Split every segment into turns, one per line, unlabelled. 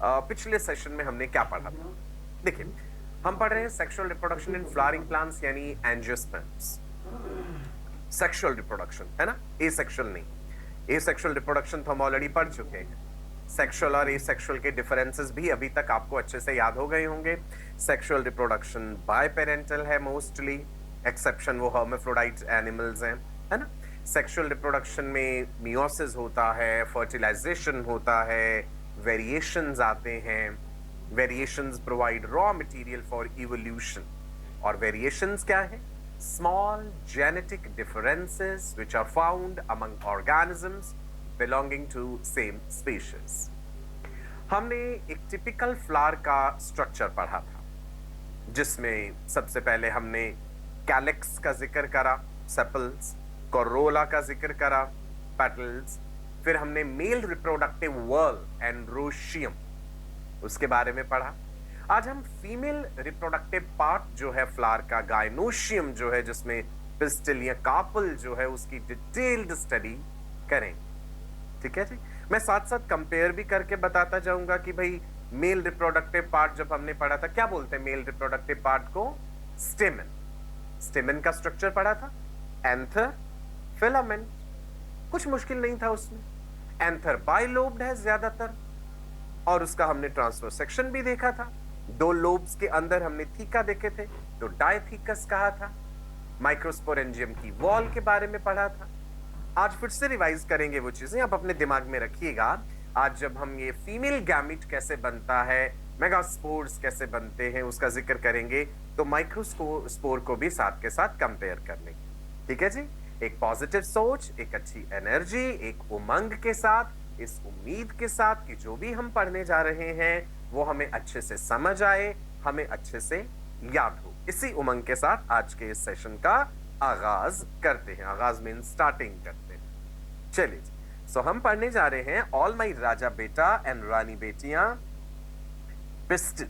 पिछले सेशन में हमने क्या पढ़ा था? देखिए, हम पढ़ रहे हैं sexual reproduction in flowering plants यानी एंजियोस्पर्म्स। सेक्सुअल रिप्रोडक्शन है ना, एसेक्सुअल नहीं। एसेक्सुअल रिप्रोडक्शन तो हम ऑलरेडी पढ़ चुके हैं। सेक्सुअल और एसेक्सुअल के डिफरेंसेस भी अभी तक आपको अच्छे से याद हो गए होंगे। सेक्सुअल रिप्रोडक्शन बायपेरेंटल है मोस्टली, एक्सेप्शन वो हर्माफ्रोडाइट एनिमल्स हैं, है ना। सेक्सुअल रिप्रोडक्शन में मियोसिस होता है, फर्टिलाइजेशन होता है, वेरिएशंस आते हैं। Variations provide raw material for evolution. और वेरिएशंस क्या है? Small genetic differences which are found among organisms belonging to same species. हमने एक टिपिकल फ्लावर का स्ट्रक्चर पढ़ा था, जिसमें सबसे पहले हमने कैलिक्स का जिक्र करा, सेपल्स, कोरोला का जिक्र करा, पेटल्स, फिर हमने मेल रिप्रोडक्टिव व्हर्ल एंड्रोशियम उसके बारे में पढ़ा। आज हम फीमेल रिप्रोडक्टिव पार्ट जो है फ्लावर का, गायनोशियम जो है, जिसमें पिस्टिल या कार्पल जो है, उसकी डिटेल्ड स्टडी करेंगे। ठीक है जी। मैं साथ साथ कंपेयर भी करके बताता जाऊंगा कि भाई मेल रिप्रोडक्टिव पार्ट जब हमने पढ़ा था, क्या बोलते हैं मेल रिप्रोडक्टिव पार्ट को? स्टेमन। स्टेमन का स्ट्रक्चर पढ़ा था, एंथर, फिलामेंट, कुछ मुश्किल नहीं था उसमें। एंथर बाइलोब्ड है ज्यादातर, और उसका हमने ट्रांसफर सेक्शन भी देखा था। दो लोब्स के अंदर हमने थीका देखे थे, तो डायथीकस कहा था। माइक्रोस्पोरेंजियम की वॉल के बारे में पढ़ा था। आज फिर से रिवाइज करेंगे वो चीजें, आप अपने दिमाग में रखिएगा। आज जब हम ये फीमेल गैमिट कैसे बनता है, मेगास्पोर्स कैसे बनते हैं, उसका जिक्र करेंगे, तो माइक्रोस्पोर को भी साथ के साथ कंपेयर कर लेंगे। ठीक है जी। एक पॉजिटिव सोच, एक अच्छी एनर्जी, एक उमंग के साथ, इस उम्मीद के साथ कि जो भी हम पढ़ने जा रहे हैं वो हमें अच्छे से समझ आए, हमें अच्छे से याद हो। इसी उमंग के साथ आज के इस सेशन का आगाज करते हैं। आगाज मीन स्टार्टिंग करते हैं। चलिए जी। सो हम पढ़ने जा रहे हैं ऑल माई राजा बेटा एंड रानी बेटियां, pistol,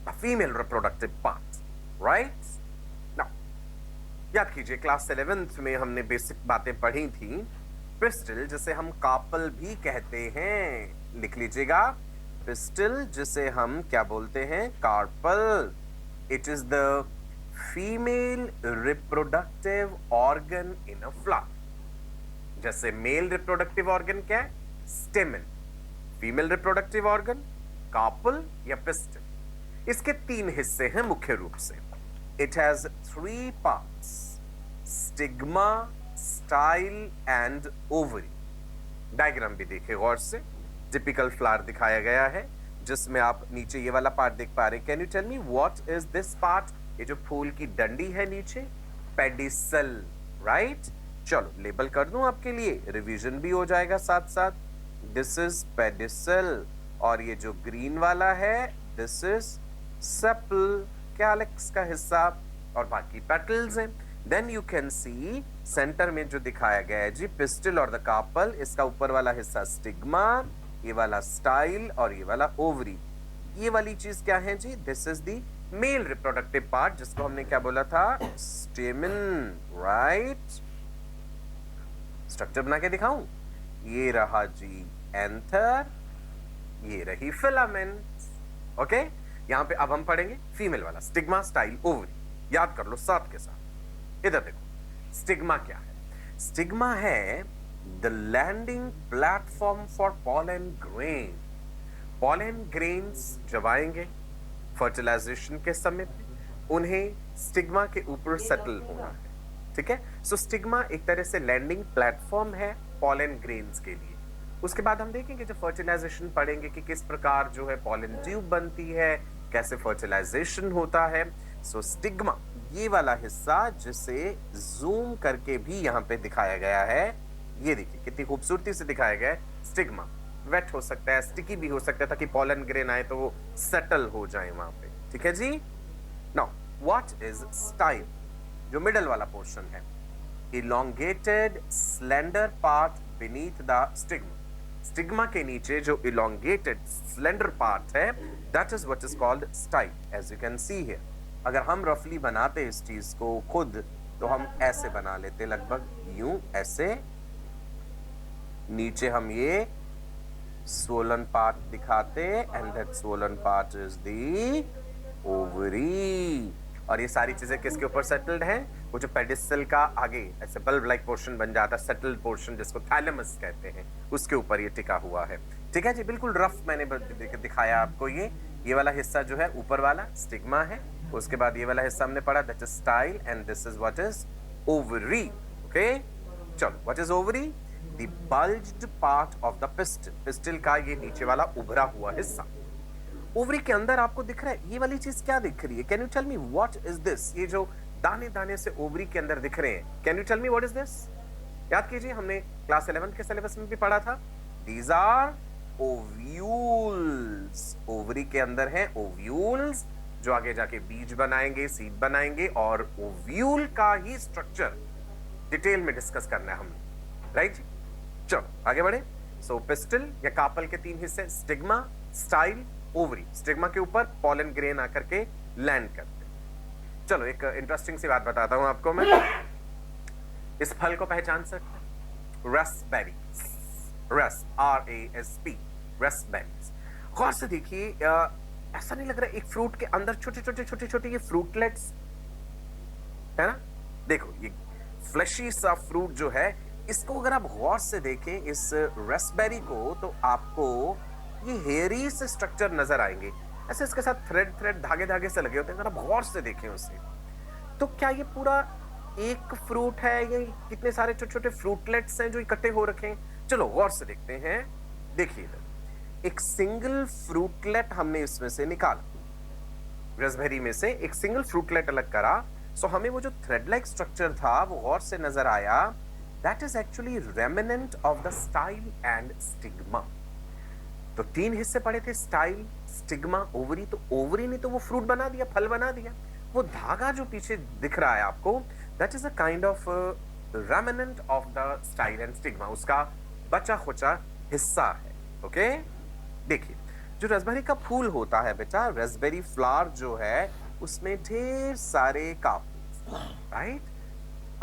a female reproductive part, right? Now, याद कीजिए क्लास 11th में हमने बेसिक बातें पढ़ी थी। पिस्टल जिसे हम कार्पल भी कहते हैं, लिख लीजिएगा। पिस्टल जिसे हम क्या बोलते हैं? Carpel. It is the female reproductive organ in a flower. जैसे मेल रिप्रोडक्टिव ऑर्गन क्या है? Stamen. Female reproductive organ carpel या पिस्टल। इसके तीन हिस्से हैं मुख्य रूप से। It has three parts: stigma, style and ovary. Diagram भी देखिए गौर से। टिपिकल फ्लावर दिखाया गया है, जिसमें आप नीचे ये वाला पार्ट देख पा रहे हैं। Can you tell me what is this part? ये जो फूल की डंडी है नीचे, पेडिसल, राइट। चलो लेबल कर दूं आपके लिए, रिवीजन भी हो जाएगा साथ साथ। दिस इज पेडिसल, और ये जो ग्रीन वाला है दिस इज सेपल, कैलिक्स का हिस्सा, और बाकी पेटल्स हैं। Then you can see centre में जो दिखाया गया है जी, पिस्टल और द कार्पल, इसका ऊपर वाला हिस्सा स्टिग्मा, ये वाला स्टाइल, और ये वाला ओवरी। ये वाली चीज क्या है जी? This is the male reproductive part, जिसको हमने क्या बोला था? स्टेमन, राइट। स्ट्रक्चर बना के दिखाऊं? ये रहा जी एंथर, ये रही फिलामेंट। ओके, यहां पे अब हम पढ़ेंगे फीमेल वाला, स्टिग्मा, स्टाइल, ओवरी। याद कर लो साथ के साथ। इधर देखो, स्टिग्मा क्या है? स्टिग्मा है the landing platform for pollen grain. Pollen grains जब आएंगे फर्टिलाइजेशन के समय पे, उन्हें स्टिग्मा के ऊपर सेटल होना है। ठीक है। सो स्टिग्मा एक तरह से लैंडिंग प्लेटफॉर्म है पॉलन ग्रेन्स के लिए। उसके बाद हम देखेंगे जब फर्टिलाइजेशन पढ़ेंगे कि किस प्रकार जो है पॉलन ट्यूब बनती है, कैसे फर्टिलाइजेशन होता है। सो स्टिग्मा ये वाला हिस्सा, जिसे जूम करके भी यहां पे दिखाया गया है, ये देखिए कितनी खूबसूरती से दिखाया गया है। स्टिग्मा वेट हो सकता है, स्टिकी भी हो सकता है, ताकि पॉलन ग्रेन आए तो वो सेटल हो जाए वहां पे। ठीक है जी। Now what is style? जो मिडल वाला पोर्शन है, elongated slender part beneath the stigma. Stigma के नीचे जो इलोंगेटेड स्लेंडर पार्ट है, that is what is called style. As you can see here, अगर हम रफली बनाते इस चीज को खुद, तो हम ऐसे बना लेते, लगभग यूं, ऐसे। नीचे हम ये swollen part दिखाते and that swollen part is the ovary। और ये सारी चीजें किसके ऊपर सेटल्ड हैं? वो जो पेडिस्टल का आगे ऐसे बल्ब लाइक पोर्शन बन जाता है, सेटल्ड पोर्शन जिसको थैलेमस कहते हैं, उसके ऊपर ये टिका हुआ है। ठीक है जी, बिल्कुल रफ मैंने दिखाया आपको। ये वाला हिस्सा जो है ऊपर वाला स्टिग्मा है, उसके बाद ये वाला हिस्सा हमने पढ़ा that is style and this is what is ovary. Okay, चलो what is ovary? The bulged part of the pistil, pistil का ये नीचे वाला उभरा हुआ हिस्सा। ओवरी के अंदर आपको दिख रहा है ये वाली चीज क्या दिख रही है? Can you tell me what is this? ये जो दाने दाने से ओवरी के अंदर दिख रहे हैं, can you tell me what is this? याद कीजिए, हमने क्लास 11 के सिलेबस में भी पढ़ा था। These are ovules. ओवरी के अंदर हैं ओव्यूल्स जो आगे जाके बीज बनाएंगे, सीड बनाएंगे, और ओव्यूल का ही स्ट्रक्चर डिटेल में डिस्कस करना है हमने, राइट? चलो आगे बढ़े। सो पिस्टल या कार्पल के तीन हिस्से, स्टिग्मा, स्टाइल, ओवरी। स्टिग्मा के ऊपर पॉलन ग्रेन आकर के लैंड करते हैं। चलो एक इंटरेस्टिंग सी बात बताता हूं आपको मैं। इस फल को पहचान सकते हैं? Raspberry, rasp, RASP, raspberries. गौर से देखिए, ऐसा नहीं लग रहा एक फ्रूट के अंदर छोटे छोटे ये फ्रूटलेट्स है ना? देखो ये फ्लेशी सा फ्रूट जो है, इसको अगर आप गौर से देखें इस रास्पबेरी को, तो आपको ये हेयरी से स्ट्रक्चर नजर आएंगे। ऐसे इसके साथ थ्रेड धागे से लगे होते हैं। अगर आप गौर से देखें उसे, तो क्या ये पूरा एक फ्रूट है या कितने सारे छोटे छोटे फ्रूटलेट्स हैं जो इकट्ठे हो रखे हैं? चलो गौर से देखते हैं। देखिए एक सिंगल फ्रूटलेट हमने इसमें से निकाला, रास्पबेरी में से एक सिंगल फ्रूटलेट अलग करा। सो हमें वो जो थ्रेड लाइक स्ट्रक्चर था वो गौर से नजर आया। That is actually remnant of the style and stigma. तो तीन हिस्से पड़े थे, स्टाइल, स्टिग्मा, ओवरी। तो ओवरी ने तो वो फ्रूट बना दिया, फल बना दिया। वो धागा जो पीछे दिख रहा है आपको, that is a kind of remnant of the style and stigma, उसका बचा खुचा हिस्सा है। ओके, देखिए जो रास्पबेरी का फूल होता है बेटा, रास्पबेरी फ्लावर जो है, उसमें ढेर सारे कार्पल्स, राइट?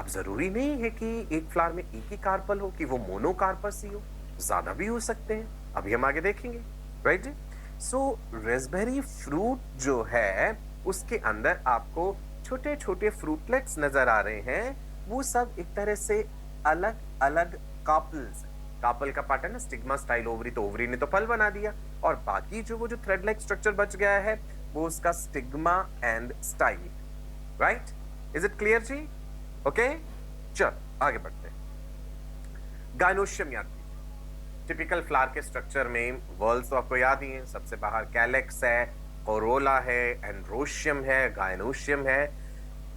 अब जरूरी नहीं है कि एक फ्लावर में एक ही कार्पल हो, कि वो मोनोकार्पस ही हो, ज्यादा भी हो सकते हैं। अभी हम आगे देखेंगे, राइट? सो रास्पबेरी फ्रूट जो है उसके अंदर आपको छोटे छोटे फ्रूटलेट्स नजर आ रहे हैं। वो सब एक तरह से अलग अलग कार्पल्स। कार्पल का पार्ट है ना, स्टिग्मा, स्टाइल, ओवरी। तो ओवरी ने तो फल बना दिया, और बाकी जो वो जो थ्रेड लाइक स्ट्रक्चर बच गया है वो उसका stigma and style, right? Is it clear जी? ओके, चल आगे बढ़ते हैं। गायनोशियम याद कीजिए। टिपिकल फ्लावर के स्ट्रक्चर में वर्ल्स तो आपको याद ही है। सबसे बाहर कैलेक्स है, कोरोला है, एंड्रोशियम है, गायनोशियम है।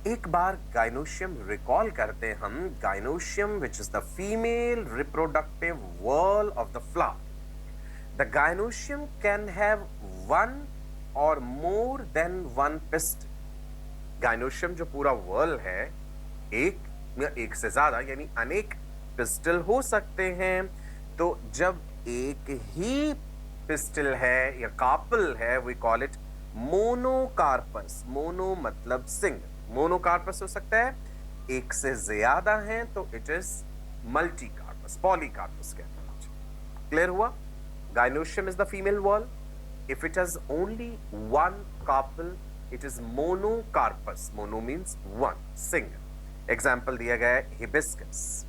एक बार गायनोशियम रिकॉल करते हैं हम। Gynoecium which is the female reproductive whorl of the flower. The gynoecium can have one or more than one pistil. Gynoecium जो पूरा वर्ल है, एक या एक से ज्यादा यानी अनेक पिस्टल हो सकते हैं। तो जब एक ही पिस्टल है या कार्पल है, वी कॉल इट मोनोकार्पस। मोनो मतलब सिंगल, मोनोकार्पस हो सकता है। एक से ज्यादा है तो इट इज मल्टीकार्पस, पॉलीकार्पस कहते हैं। क्लियर हुआ? Gynoecium is the female whorl. If it has only one carpel, it is monocarpous. Mono means one, single. Example दिया गया है hibiscus.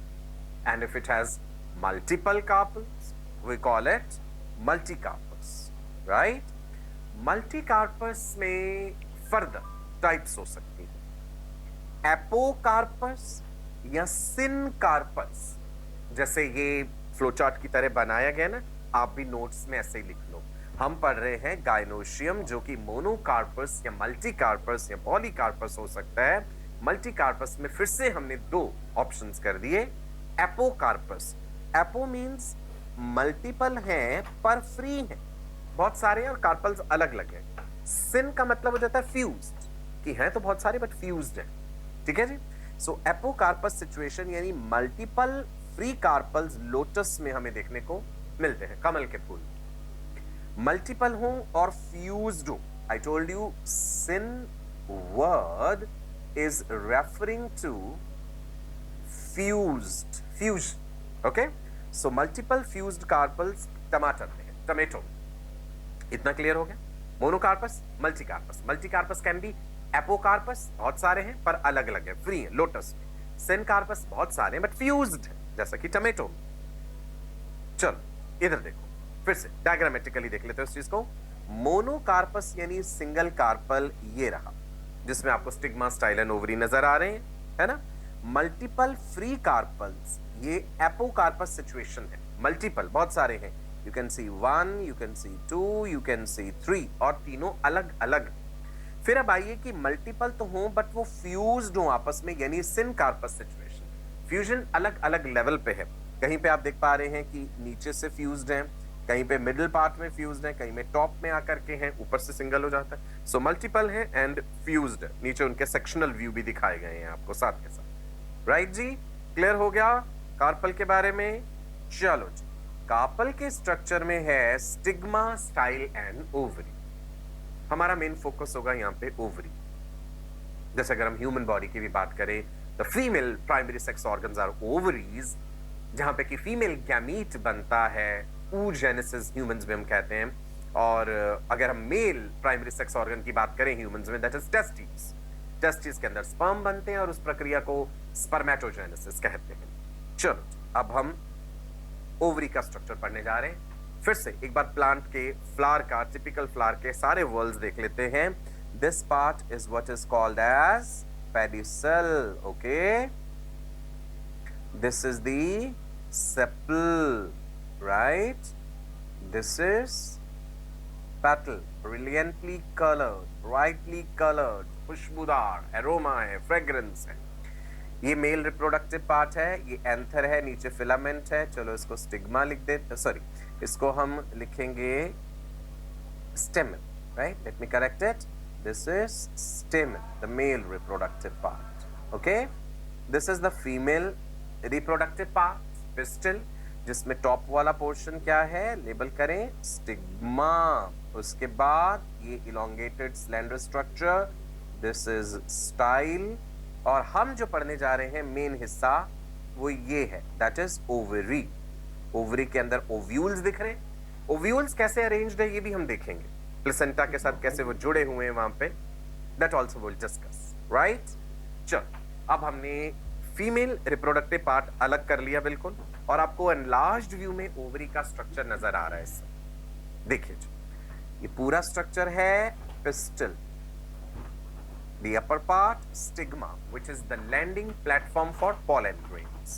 And if it has multiple carpels, we call it multicarpus, right? Multicarpus में further types हो सकती है, apocarpous या syncarpous. जैसे ये फ्लोचार्ट की तरह बनाया गया ना, आप भी नोट्स में ऐसे ही लिख लो। हम पढ़ रहे हैं गायनोशियम जो कि मोनोकार्पस या मल्टीकार्पस या पॉलीकार्पस हो सकता है। मल्टीकार्पस में फिर से हमने दो ऑप्शंस कर दिए। एपोकार्पस, एपो मीन्स मल्टीपल हैं पर फ्री हैं, बहुत सारे हैं और कार्पल्स अलग अलग हैं। सिन का मतलब हो जाता है फ्यूज्ड, कि हैं तो बहुत सारे बट फ्यूज्ड हैं। ठीक है जी? सो एपोकार्पस सिचुएशन यानी मल्टीपल फ्री कार्पल्स लोटस में हमें देखने को मिलते हैं, कमल के फूल। मल्टीपल हो और फ्यूज्ड हो। I told you syn word is referring to fused, fusion. Okay, so multiple fused carpels टमाटर में है। टमेटो। इतना क्लियर हो गया? Monocarpous, multicarpous. Multicarpous can be apocarpous, बहुत सारे हैं पर अलग अलग है, फ्री है लोटस में। सिनकार्पस बहुत सारे हैं बट फ्यूज्ड है, जैसा कि टमेटो। चलो इधर देखो, फिर से डायग्रामेटिकली देख लेते हो इस चीज को। मोनोकार्पस यानी सिंगल कार्पल, ये रहा, जिसमें आपको स्टिग्मा, स्टाइल एंड ओवरी नजर आ रहे हैं, है ना। मल्टीपल फ्री कार्पल्स, ये एपोकार्पस सिचुएशन है। मल्टीपल बहुत सारे हैं, you can C 1, you can C 2, you can सी 3, और तीनों अलग अलग। फिर अब आइए कि मल्टीपल तो हो बट वो फ्यूज्ड हो आपस में, यानी सिनकार्पस सिचुएशन। फ्यूजन अलग अलग लेवल पे है। कहीं पे आप देख पा रहे हैं कि नीचे से फ्यूज्ड है, कहीं पे मिडिल पार्ट में फ्यूज्ड है, कहीं में टॉप में आकर के हैं, ऊपर से सिंगल हो जाता है। सो मल्टीपल है एंड फ्यूज्ड है। नीचे उनके सेक्शनल व्यू भी दिखाए गए हैं आपको साथ के साथ। राइट जी, क्लियर हो गया कार्पल के बारे में? चलो जी, कार्पल के स्ट्रक्चर में है स्टिग्मा, स्टाइल एंड ओवरी। हमारा मेन फोकस होगा यहाँ पे ओवरी। जैसे अगर हम ह्यूमन बॉडी की भी बात करें, the female primary sex organs are ovaries, जहां पे कि फीमेल गैमीट बनता है, oogenesis ह्यूमंस में हम कहते हैं। और अगर हम मेल प्राइमरी सेक्स ऑर्गन की बात करें ह्यूमंस में, दैट इज टेस्टिस। टेस्टिस के अंदर स्पर्म बनते हैं और उस प्रक्रिया को स्पर्मेटोजेनेसिस कहते हैं। चलो अब हम ओवरी का स्ट्रक्चर पढ़ने जा रहे हैं। फिर से एक बार प्लांट के फ्लावर का, टिपिकल फ्लावर के सारे वर्ल्स देख लेते हैं। This part is what is called as pedicel, okay. This is the sepal, right? This is petal, brilliantly colored, brightly colored, खुशबूदार, aroma है, fragrance है। ये मेल रिप्रोडक्टिव पार्ट है, ये एंथर है, नीचे फिलामेंट है। चलो इसको स्टिग्मा लिख देते, सॉरी इसको हम लिखेंगे स्टेमन, right? Let me correct it, this is स्टेमन, the male reproductive part, okay. This is the female reproductive part, pistol, जिसमें टॉप वाला पोर्शन क्या है, लेबल करें स्टिग्मा। उसके बाद ये elongated slender structure, this is style. और हम जो पढ़ने जा रहे हैं मेन हिस्सा वो ये है, दैट इज ओवरी। ओवरी के अंदर ओव्यूल्स दिख रहे हैं। ओव्यूल्स कैसे अरेंज्ड है ये भी हम देखेंगे, प्लेसेंटा के साथ कैसे वो जुड़े हुए हैं वहां पे, that also will discuss, right. चलो अब हमने फीमेल रिप्रोडक्टिव पार्ट अलग कर लिया बिल्कुल, और आपको एनलार्ज्ड व्यू में ओवरी का स्ट्रक्चर नजर आ रहा है इससे। देखिए ये पूरा स्ट्रक्चर है pistol, the upper part stigma which is the landing platform for pollen grains,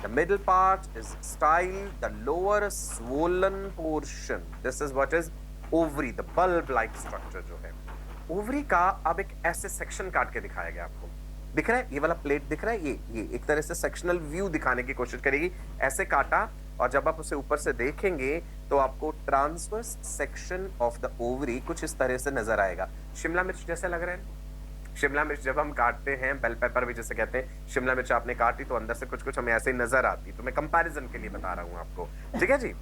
the middle part is style, the lower swollen portion, this is what is ovary, the bulb like structure जो है ovary का। अब एक ऐसे section काट के दिखाया गया, आपको दिख रहा है ये वाला प्लेट दिख रहा है, ये एक तरह से सेक्शनल व्यू दिखाने की कोशिश करेगी, ऐसे काटा, और जब आप उसे ऊपर से देखेंगे तो आपको transverse section of the ovary कुछ इस तरह से नजर आएगा। शिमला मिर्च जैसे लग रहा है। शिमला मिर्च जब हम काटते हैं, बेल पेपर भी जैसे कहते हैं, शिमला मिर्च आपने काटी तो अंदर से कुछ कुछ हमें ऐसे ही नजर आती, तो मैं कंपैरिजन के लिए बता रहा हूं आपको, ठीक है जी।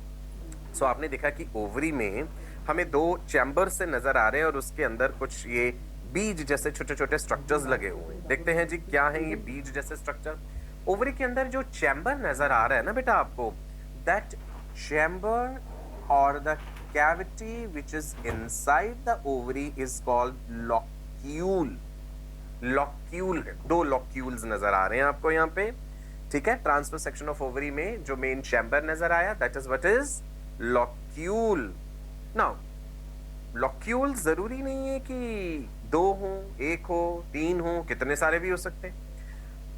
सो आपने देखा कि ओवरी में हमें दो चैम्बर से नजर आ रहे हैं और उसके अंदर कुछ ये बीज जैसे छोटे छोटे स्ट्रक्चर्स लगे हुए हैं। देखते हैं जी क्या है ये बीज जैसे स्ट्रक्चर। ओवरी के अंदर जो चैम्बर नजर आ रहा है ना बेटा आपको, दैट चैम्बर और the cavity which is inside the ovary is called locule. Locule है, दो लॉक्यूल्स नजर आ रहे हैं आपको यहाँ पे, ठीक है। ट्रांसफर सेक्शन ऑफ ओवरी में जो मेन चैम्बर नजर आया, that is what is locule. Now locule जरूरी नहीं है कि दो हो, एक हो, तीन हो, कितने सारे भी हो सकते हैं।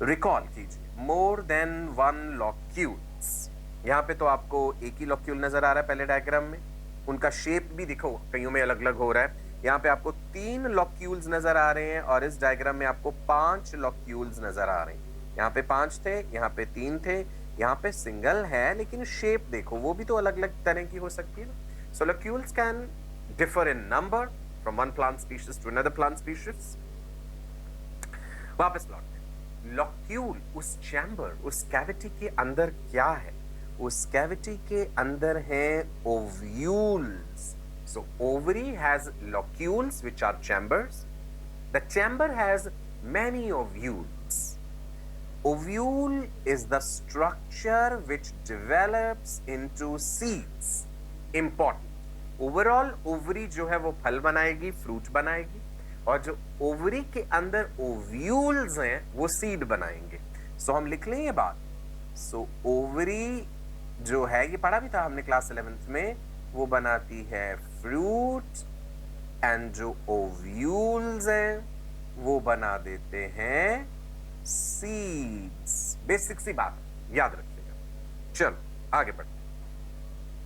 रिकॉल कीजिए, मोर देन वन लॉक्यूल्स। यहाँ पे तो आपको एक ही लॉक्यूल नजर आ रहा है पहले डायग्राम में, उनका शेप भी दिखो कईयों में अलग अलग हो रहा है। यहाँ पे आपको 3 लॉक्यूल्स नजर आ रहे हैं और इस डायग्राम में आपको 5 लॉक्यूल्स नजर आ रहे हैं। यहाँ पे 5 थे, यहाँ पे 3 थे, यहाँ पे सिंगल है, लेकिन शेप देखो वो भी तो अलग अलग तरह की हो सकती है ना। So locules can differ in number from one plant species to another plant species. वापस लौटते हैं, लॉक्यूल उस चैम्बर, उस कैविटी के अंदर क्या है, उस कैविटी के अंदर है ovules. So ovary has locules which are chambers. The chamber has many ovules. Ovule is the structure which develops into seeds important. Overall ovary जो है वो फल बनाएगी, फ्रूट बनाएगी, और जो ओवरी के अंदर ओव्यूल्स हैं वो सीड बनाएंगे। सो हम लिख लें ये बात। सो ओवरी जो है, ये पढ़ा भी था हमने क्लास 11th में, वो बनाती है फ्रूट, एंड जो ओव्यूल्स हैं वो बना देते हैं सीड्स। बेसिक सी बात याद रखिएगा। चलो आगे बढ़ते हैं।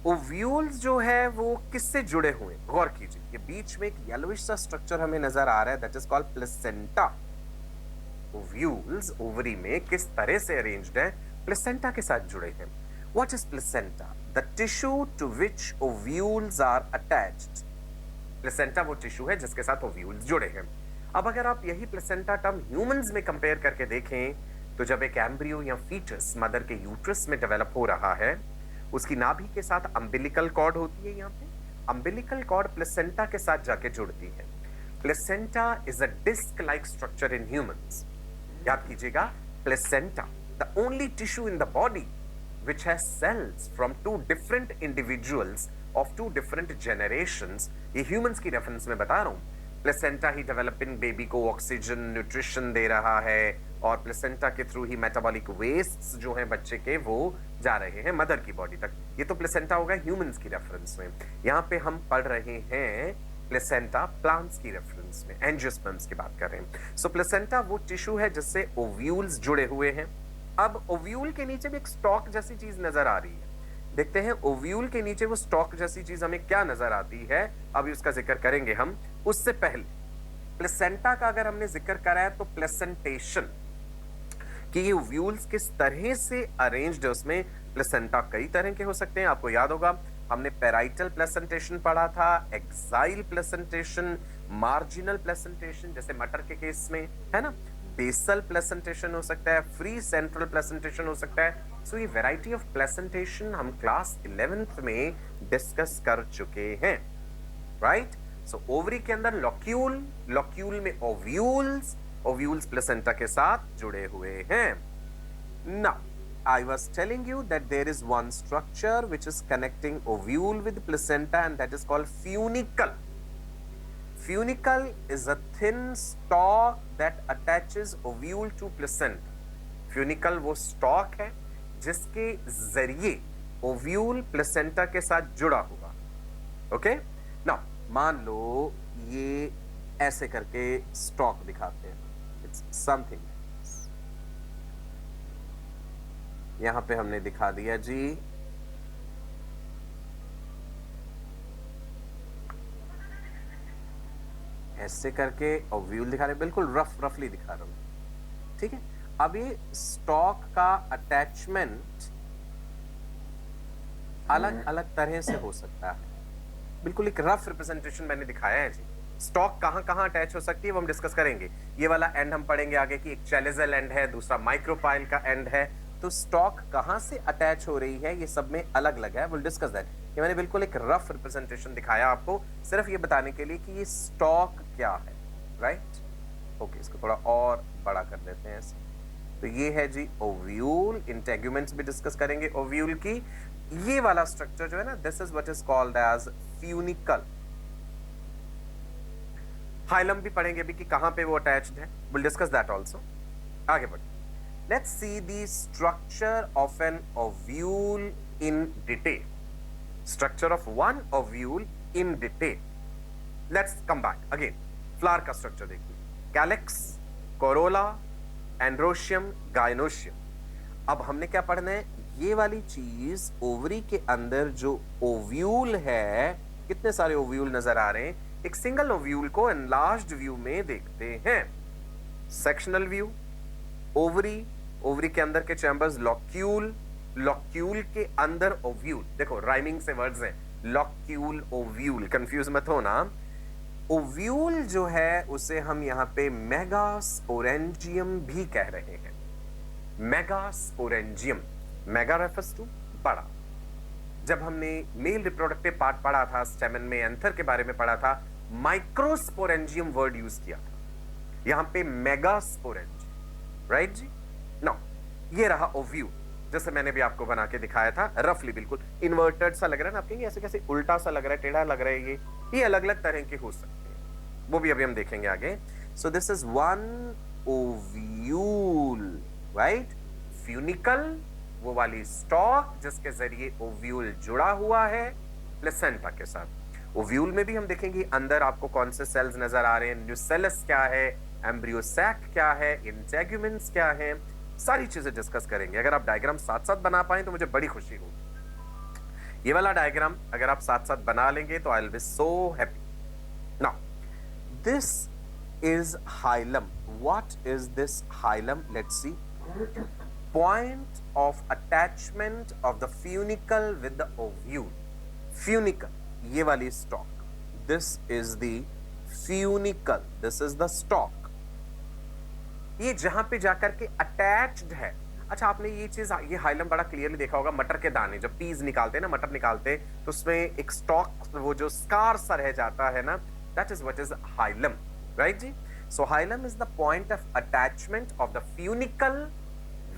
ओव्यूल्स जो है वो किससे जुड़े हुए, गौर कीजिए, ये बीच में एक येलोइश सा स्ट्रक्चर हमें नजर आ रहा है, that is called placenta. Ovules ovary में किस तरह से अरेंज्ड है, प्लेसेंटा के साथ जुड़े हैं। What is placenta? The tissue to which ovules are attached. Placenta वो टिश्यू है जिसके साथ ओव्यूल्स जुड़े हैं। अब अगर आप यही प्लेसेंटा टर्म ह्यूमंस में कंपेयर करके देखें, तो जब एक एम्ब्रियो या फीटस मदर के यूट्रस में डेवलप हो रहा है, उसकी नाभि के साथ अम्बिलिकल कॉर्ड होती है। यहाँ पे अम्बिलिकल कॉर्ड प्लेसेंटा के साथ जाके जुड़ती है। Placenta is a disc like structure in humans. याद कीजिएगा, placenta the only tissue in the body which has cells from two different individuals of two different generations। ये humans की रेफरेंस में बता रहा हूं। प्लेसेंटा ही डेवलपिंग बेबी को oxygen, nutrition दे रहा है, और प्लेसेंटा के थ्रू ही मेटाबॉलिक वेस्ट जो है बच्चे के वो जा रहे हैं मदर की बॉडी तक। ये तो प्लेसेंटा होगा ह्यूमंस की रेफरेंस में। यहाँ पे हम पढ़ रहे हैं प्लेसेंटा प्लांट्स की रेफरेंस में, एंजियोस्पर्म्स की बात कर रहे हैं। सो प्लेसेंटा वो टिश्यू है जिससे ओव्यूल्स जुड़े हुए हैं। अब ओव्यूल के नीचे भी एक स्टॉक जैसी चीज नजर आ रही है। देखते हैं ओव्यूल के नीचे वो स्टॉक जैसी चीज हमें क्या नजर आती है, अभी उसका जिक्र करेंगे हम। उससे पहले प्लेसेंटा का अगर हमने जिक्र करा है तो प्लेसेंटेशन कि ये ओव्यूल्स किस तरह से अरेंज्ड है, उसमें प्लेसेंटा कई तरह के हो सकते हैं। आपको याद होगा हमने पेराइटल प्लेसेंटेशन पढ़ा था, एक्साइल प्लेसेंटेशन, मार्जिनल प्लेसेंटेशन जैसे मटर के केस में, है ना, बेसल प्लेसेंटेशन हो सकता है, फ्री सेंट्रल प्लेसेंटेशन हो सकता है। सो ये वैरायटी ऑफ प्लेसेंटेशन हम क्लास 11th में डिस्कस कर चुके हैं, राइट। सो ओवरी के अंदर लॉक्यूल, लॉक्यूल में ओव्यूल्स, ओव्यूल्स प्लेसेंटा के साथ जुड़े हुए हैं। Now I was telling you that there is one structure which is connecting ovule with placenta, and that is called funicle. Funicle is a thin stalk that attaches ovule to placenta. Funicle वो stalk है जिसके जरिए ovule placenta के साथ जुड़ा हुआ। Okay? Now मान लो ये ऐसे करके stalk दिखाते हैं, it's something. यहां पे हमने दिखा दिया जी, ऐसे करके ओव्यूल दिखा रहे, बिल्कुल रफली दिखा रहा हूं, ठीक है। अब ये स्टॉक का अटैचमेंट अलग अलग तरह से हो सकता है, बिल्कुल एक रफ रिप्रेजेंटेशन मैंने दिखाया है जी। स्टॉक कहां कहां अटैच हो सकती है वो हम डिस्कस करेंगे। ये वाला एंड हम पढ़ेंगे आगे कि एक चैलिजल एंड है, दूसरा माइक्रोपाइल का एंड है, तो स्टॉक कहां से अटैच हो रही है ये सब में अलग अलग है, विल डिस्कस दैट। ये मैंने बिल्कुल एक रफ रिप्रेजेंटेशन दिखाया आपको, सिर्फ ये बताने के लिए कि ये स्टॉक क्या है, राइट। ओके, इसको थोड़ा और बड़ा कर देते हैं ऐसे। तो ये है जी ओव्यूल, इंटेगुमेंट्स भी डिस्कस करेंगे ओव्यूल की। ये वाला स्ट्रक्चर जो है ना, this is what is called as funicle. Hilum भी पढ़ेंगे भी कि कहां पे वो अटैच्ड है, विल डिस्कस दैट आल्सो। आगे बढ़ते, let's see the structure of an ovule in detail. Structure of one ovule in detail. Let's come back again. Flower का structure देखिए, calyx, corolla, androecium, gynoecium. अब हमने क्या पढ़ना है, ये वाली चीज ओवरी के अंदर जो ओव्यूल है, कितने सारे ओव्यूल नजर आ रहे हैं, एक सिंगल ओव्यूल को एनलार्ज्ड व्यू में देखते हैं। सेक्शनल व्यू, ओवरी, ओवरी के अंदर के चैम्बर्स लॉक्यूल, लॉक्यूल के अंदर ओव्यूल। देखो राइमिंग से वर्ड्स हैं, लॉक्यूल ओव्यूल, कंफ्यूज मत होना। ओव्यूल जो है उसे हम यहाँ पे मेगास्पोरेंजियम भी कह रहे हैं। मेगास्पोरेंजियम, मेगा रेफर्स टू बड़ा। जब हमने मेल रिप्रोडक्टिव पार्ट पढ़ा था, स्टेमन में एंथर के बारे में पढ़ा था, माइक्रोस्पोरेंजियम वर्ड यूज किया था, यहां पे मेगास्पोरेंजियम, राइट जी। नाउ ये रहा ओव्यूल। जैसे मैंने भी आपको बना के दिखाया था, रफली बिल्कुल इन्वर्टेड सा लग रहा है ना, आप कहेंगे ऐसे कैसे उल्टा सा लग रहा है, टेढ़ा लग रहा है, ये अलग अलग तरह के हो सकते हैं, वो भी अभी हम देखेंगे आगे। सो this is one ovule, right. Funicle, वो वाली स्टॉक जिसके जरिए ओव्यूल जुड़ा हुआ है प्लेसेंटा के साथ। ओव्यूल में भी हम देखेंगे अंदर आपको कौन से सेल्स नजर आ रहे हैं, न्यूसेलस क्या है, एम्ब्रियोसैक क्या है, इंटेगुमेंट्स क्या है, सारी चीजें डिस्कस करेंगे। अगर आप डायग्राम साथ साथ बना पाए तो मुझे बड़ी खुशी होगी। ये वाला डायग्राम अगर आप साथ साथ बना लेंगे तो I will be so happy. Now this is hilum. What is this hilum? Let's see. Point of attachment of the funicle with the ovule. Funicle, ये वाली stock, this is the funicle, this is the stock. ये जहां पे जाकर के attached है। अच्छा, आपने ये चीज, ये हाइलम बड़ा क्लियरली देखा होगा, मटर के दाने जब पीस निकालते हैं ना, मटर निकालते हैं तो उसमें एक स्टॉक, वो जो स्कार सा रह जाता है ना, that is what is hilum, right जी। So hilum is the point of attachment of the funicle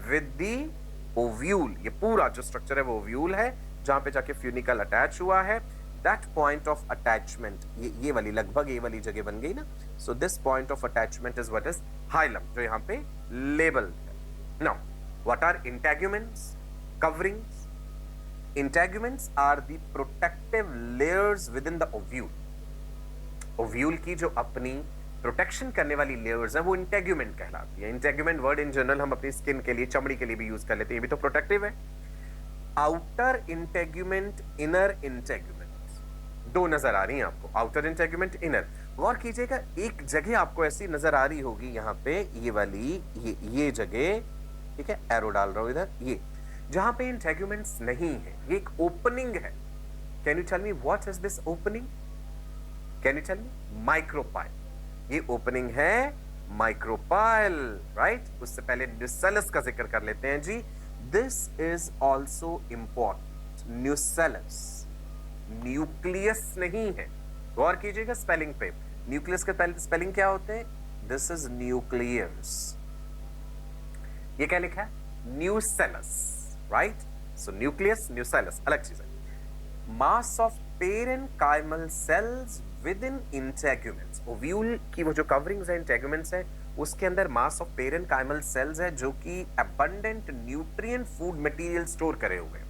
with the ovule. ये पूरा जो स्ट्रक्चर है वो ओव्यूल है, जहां पे जाके फ्यूनिकल अटैच हुआ है। दैट पॉइंट ऑफ अटैचमेंट, ये वाली लगभग ये वाली जगह बन गई ना। So this point of attachment is what is hilum, जो यहां पे लेबल है। Now what are integuments? Coverings. Integuments are the protective layers within the ovule. Ovule की जो अपनी प्रोटेक्शन करने वाली लेयर्स है वो इंटेगुमेंट कहलाती है। इंटेगुमेंट वर्ड इन जनरल हम अपनी स्किन के लिए, चमड़ी के लिए भी यूज कर लेते हैं, ये भी तो प्रोटेक्टिव है। आउटर इंटेगुमेंट, इनर इंटेगुमेंट, दो नजर आ रही हैं आपको, आउटर इंटेगुमेंट, इनर। गौर कीजिएगा, एक जगह आपको ऐसी नजर आ रही होगी यहाँ पे, ये वाली, ये जगह, ठीक है, एरो डाल रहा हूं इधर, ये जहां पे इंटेगुमेंट्स नहीं है, ये एक ओपनिंग है। Can you tell me what is this opening? Can you tell me? Micropyle. ये ओपनिंग है माइक्रोपाइल, राइट। उससे पहले न्यूसेलस का जिक्र कर लेते हैं जी। This is also important. Nucellus, nucleus नहीं है। गौर कीजिएगा स्पेलिंग पे, न्यूक्लियस का स्पेलिंग क्या होते हैं? This is nucleus. ये क्या लिखा है? Nucellus, right. So nucleus, nucellus अलग चीज है। Mass of parenchymal cells within integuments. Ovule की वो जो कवरिंग्स है, इंटेगुमेंट्स है, उसके अंदर मास ऑफ पेरेन्काइमल सेल्स है जो कि abundant nutrient food material store करे हुए हैं,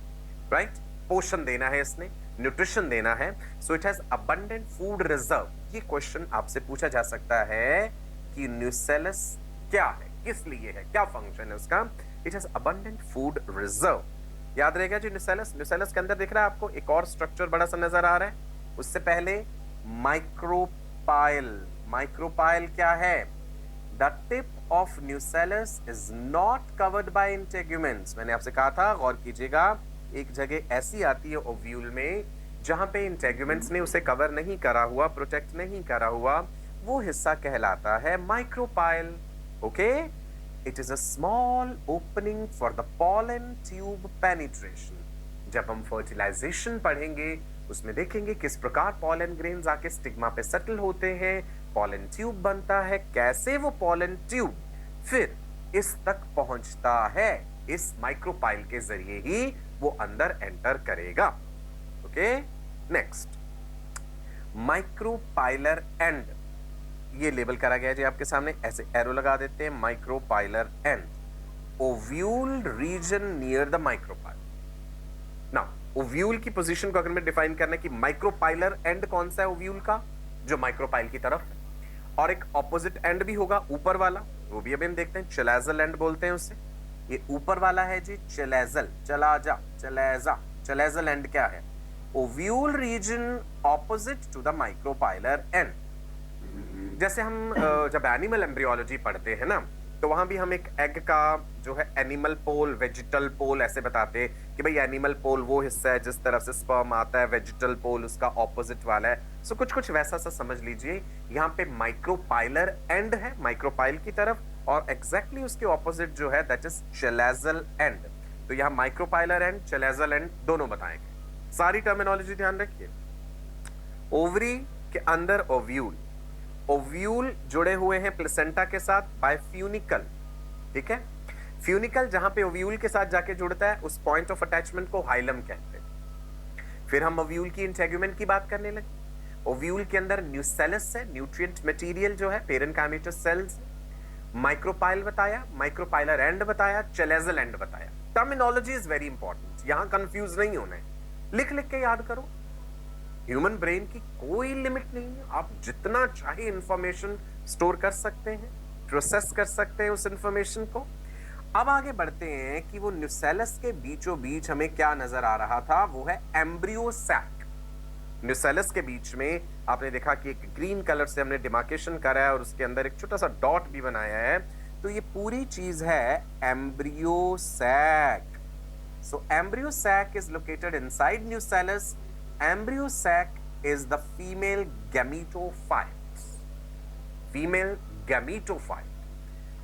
राइट। पोषण देना है इसने, न्यूट्रिशन देना है, so it has abundant food reserve. ये क्वेश्चन आपसे पूछा जा सकता है कि न्यूसेलस क्या है, किस लिए है, क्या फंक्शन है उसका? It has abundant food reserve. याद रहेगा जी न्यूसेलस। न्यूसेलस के अंदर दिख रहा है आपको एक और स्ट्रक्चर बड़ा सा नजर आ रहा है, उससे पहले माइक्रोपाइल। माइक्रोपाइल क्या है? The tip of nucellus is not covered by integuments. मैंने आपसे कहा था, गौर कीजिएगा, एक जगह ऐसी आती है ओव्यूल में जहां पे इंटेगुमेंट्स ने उसे कवर नहीं करा हुआ, प्रोटेक्ट नहीं करा हुआ, वो हिस्सा कहलाता है micropyle. Okay, it is a small opening for the pollen tube penetration. जब हम फर्टिलाइजेशन पढ़ेंगे उसमें देखेंगे किस प्रकार पॉलन ग्रेन्स आके स्टिग्मा पे सेटल होते हैं, पॉलन ट्यूब बनता है, कैसे वो पॉलन ट्यूब फिर इस तक पहुंचता है, इस माइक्रोपाइल के जरिए ही वो अंदर एंटर करेगा। ओके, नेक्स्ट, माइक्रोपाइलर एंड, ये लेबल करा गया जी आपके सामने, ऐसे एरो लगा देते हैं, micropylar end, ovule region near the micropyle. Now ovule की पोजीशन को अगर मैं डिफाइन करना है कि माइक्रोपाइलर एंड कौन सा है ओव्यूल का, जो माइक्रोपाइल की तरफ है, और एक ऑपोजिट एंड भी होगा ऊपर वाला, वो भी अभी हम देखते हैं, चलेजल एंड बोलते हैं उसे। ये ऊपर वाला है जी चलेजल, चला जा, चलेजा, चलेजल एंड क्या है? Ovule region opposite to the micropylar end. जैसे हम जब एनिमल एम्ब्रियोलॉजी पढ़ते हैं ना, तो वहां भी हम एक एग का जो है एनिमल पोल, वेजिटल पोल ऐसे बताते हैं कि भाई एनिमल पोल वो हिस्सा है जिस तरफ से स्पर्म आता है, वेजिटल पोल उसका ऑपोजिट वाला है। सो कुछ कुछ वैसा सा समझ लीजिए। यहाँ पे माइक्रोपाइलर एंड है माइक्रोपाइल की तरफ, और एग्जैक्टली उसके ऑपोजिट जो है दैट इज चलेजल एंड। तो यहाँ माइक्रोपाइलर एंड, चलेजल एंड दोनों बताएंगे। सारी टर्मिनोलॉजी ध्यान रखिए। ओवरी के अंदर ओव्यूल, ओव्यूल जुड़े हुए हैं प्लेसेंटा के साथ बाय फ्यूनिकल, ठीक है। फ्यूनिकल जहां पे ओव्यूल के साथ जाके जुड़ता है उस पॉइंट ऑफ अटैचमेंट को हाइलम कहते हैं। फिर हम ओव्यूल की इंटेगुमेंट की बात करने लगे। ओव्यूल के अंदर न्यूसेलस है, न्यूट्रिएंट मटेरियल जो है, पेरेनकाइमेटस सेल्स। माइक्रोपाइल बताया, माइक्रोपाइलर एंड बताया, चेलेजल एंड बताया। टर्मिनोलॉजी इज वेरी इंपॉर्टेंट, यहां कंफ्यूज नहीं होना है, लिख लिख के याद करो। ह्यूमन ब्रेन की कोई लिमिट नहीं है, आप जितना चाहे इंफॉर्मेशन स्टोर कर सकते हैं, प्रोसेस कर सकते हैं उस इंफॉर्मेशन को। अब आगे बढ़ते हैं कि वो न्यूसेलस के बीचों बीच हमें क्या नजर आ रहा था, वो है एम्ब्रियो सैक। न्यूसेलस के बीच में आपने देखा कि एक ग्रीन कलर से हमने डिमार्केशन करा है और उसके अंदर एक छोटा सा डॉट भी बनाया है, तो ये पूरी चीज है embryo sac. So embryo sac is located inside nucellus. Embryo sac is the female gametophyte. Female gametophyte.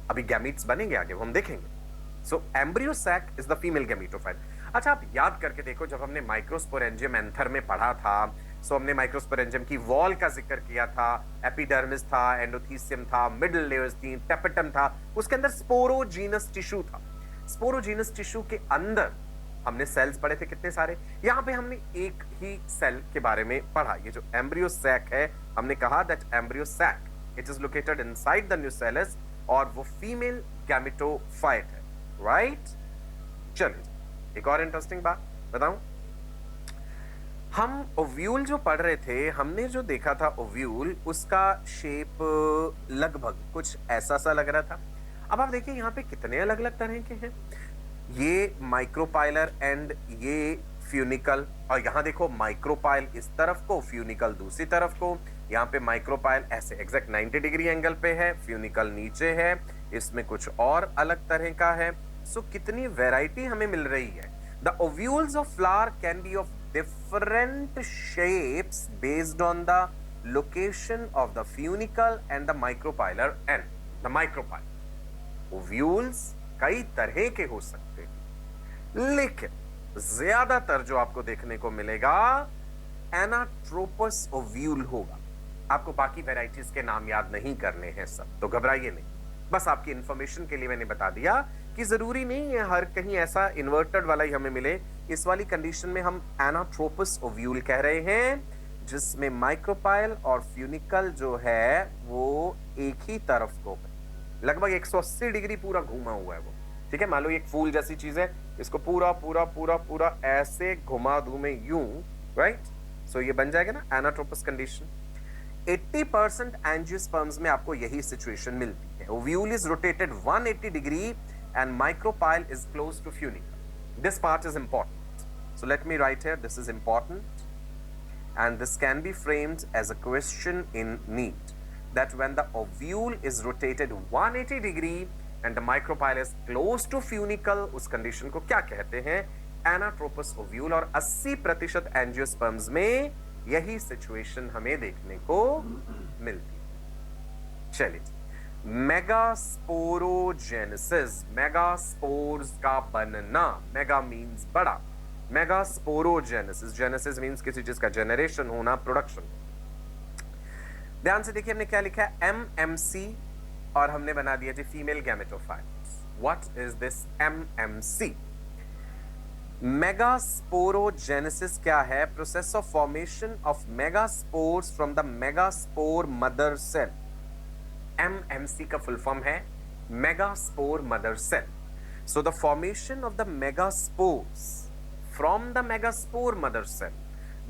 अभी गैमीट्स बनेंगे आगे, वो हम देखेंगे। So embryo sac is the female gametophyte. अच्छा, आप याद करके देखो, जब हमने माइक्रोस्पोरेंजियम एंथर में पढ़ा था, सो हमने माइक्रोस्पोरेंजियम की वॉल का जिक्र किया था। एपिडर्मिस था, एंडोथीसियम था, मिडल लेयर्स थी, टेपेटम था, उसके अंदर स्पोरोजीनस टिश्यू था। स्पोरोजीनस टिश्यू के अंदर हमने सेल्स पढ़े थे कितने सारे। यहां पे हमने एक ही सेल के बारे में पढ़ा, ये जो एम्ब्रियो सैक है, हमने कहा that embryo sac it is located inside the nucellus और वो फीमेल गैमेटोफाइट है, राइट। चलिए एक और इंटरेस्टिंग बात बताऊं। हम ओव्यूल जो पढ़ रहे थे, हमने जो देखा था ओव्यूल, उसका शेप लगभग कुछ ऐसा सा लग रहा था। अब आप देखिए यहाँ पे कितने अलग अलग तरह के हैं, ये माइक्रोपाइलर एंड ये फ्यूनिकल, और यहाँ देखो माइक्रोपाइल इस तरफ को, फ्यूनिकल दूसरी तरफ को। यहाँ पे माइक्रोपाइल ऐसे एग्जैक्ट 90 डिग्री एंगल पे है, फ्यूनिकल नीचे है, इसमें कुछ और अलग तरह का है। सो कितनी वैरायटी हमें मिल रही है। The ovules of flower can be of different shapes based on the location of the funicle and the micropylar and the micropyle. Ovules कई तरह के हो सकते हैं, लेकिन ज्यादातर जो आपको देखने को मिलेगा एनाट्रोपस ओव्यूल होगा। आपको बाकी वैरायटीज के नाम याद नहीं करने हैं सब, तो घबराइए नहीं, बस आपकी इंफॉर्मेशन के लिए मैंने बता दिया कि जरूरी नहीं है हर कहीं ऐसा इन्वर्टेड वाला ही हमें मिले। इस वाली कंडीशन में हम एनाट्रोपस ओव्यूल कह रहे हैं, जिसमें माइक्रोपाइल और फ्यूनिकल जो है वो एक ही तरफ को है, लगभग 180 डिग्री पूरा घुमा हुआ है वो, ठीक है। मान लो एक फूल जैसी चीज है, इसको पूरा पूरा पूरा पूरा ऐसे घुमा दूं मैं यूं, राइट। सो ये बन जाएगा ना एनाट्रोपस कंडीशन। 80% एंजियोस्पर्म्स में आपको यही सिचुएशन मिलती है। Ovule is rotated 180 degree and micropyle is close to funicle. This part is important, so let me write here, this is important and this can be framed as a question in NEET, that when the ovule is rotated 180 degree and the micropyle is close to funicle, उस condition को क्या कहते हैं, anatropous ovule. और 80% angiosperms में यही situation हमें देखने को मिलती है। चलिए, मेगास्पोरोजेनेसिस, मेगास्पोर्स का बनना, मेगा मीन्स बड़ा, मेगास्पोरोजेनेसिस, जेनेसिस मींस किसी चीज का जनरेशन होना, प्रोडक्शन। ध्यान से देखिए हमने क्या लिखा है, एमएमसी, और हमने बना दिया जी female gametophytes. What is this MMC? Megasporogenesis क्या है? Process of formation of megaspores from the megaspore mother cell. MMC का फुल फॉर्म है megaspore mother cell. So the formation of the megaspores from the megaspore mother cell,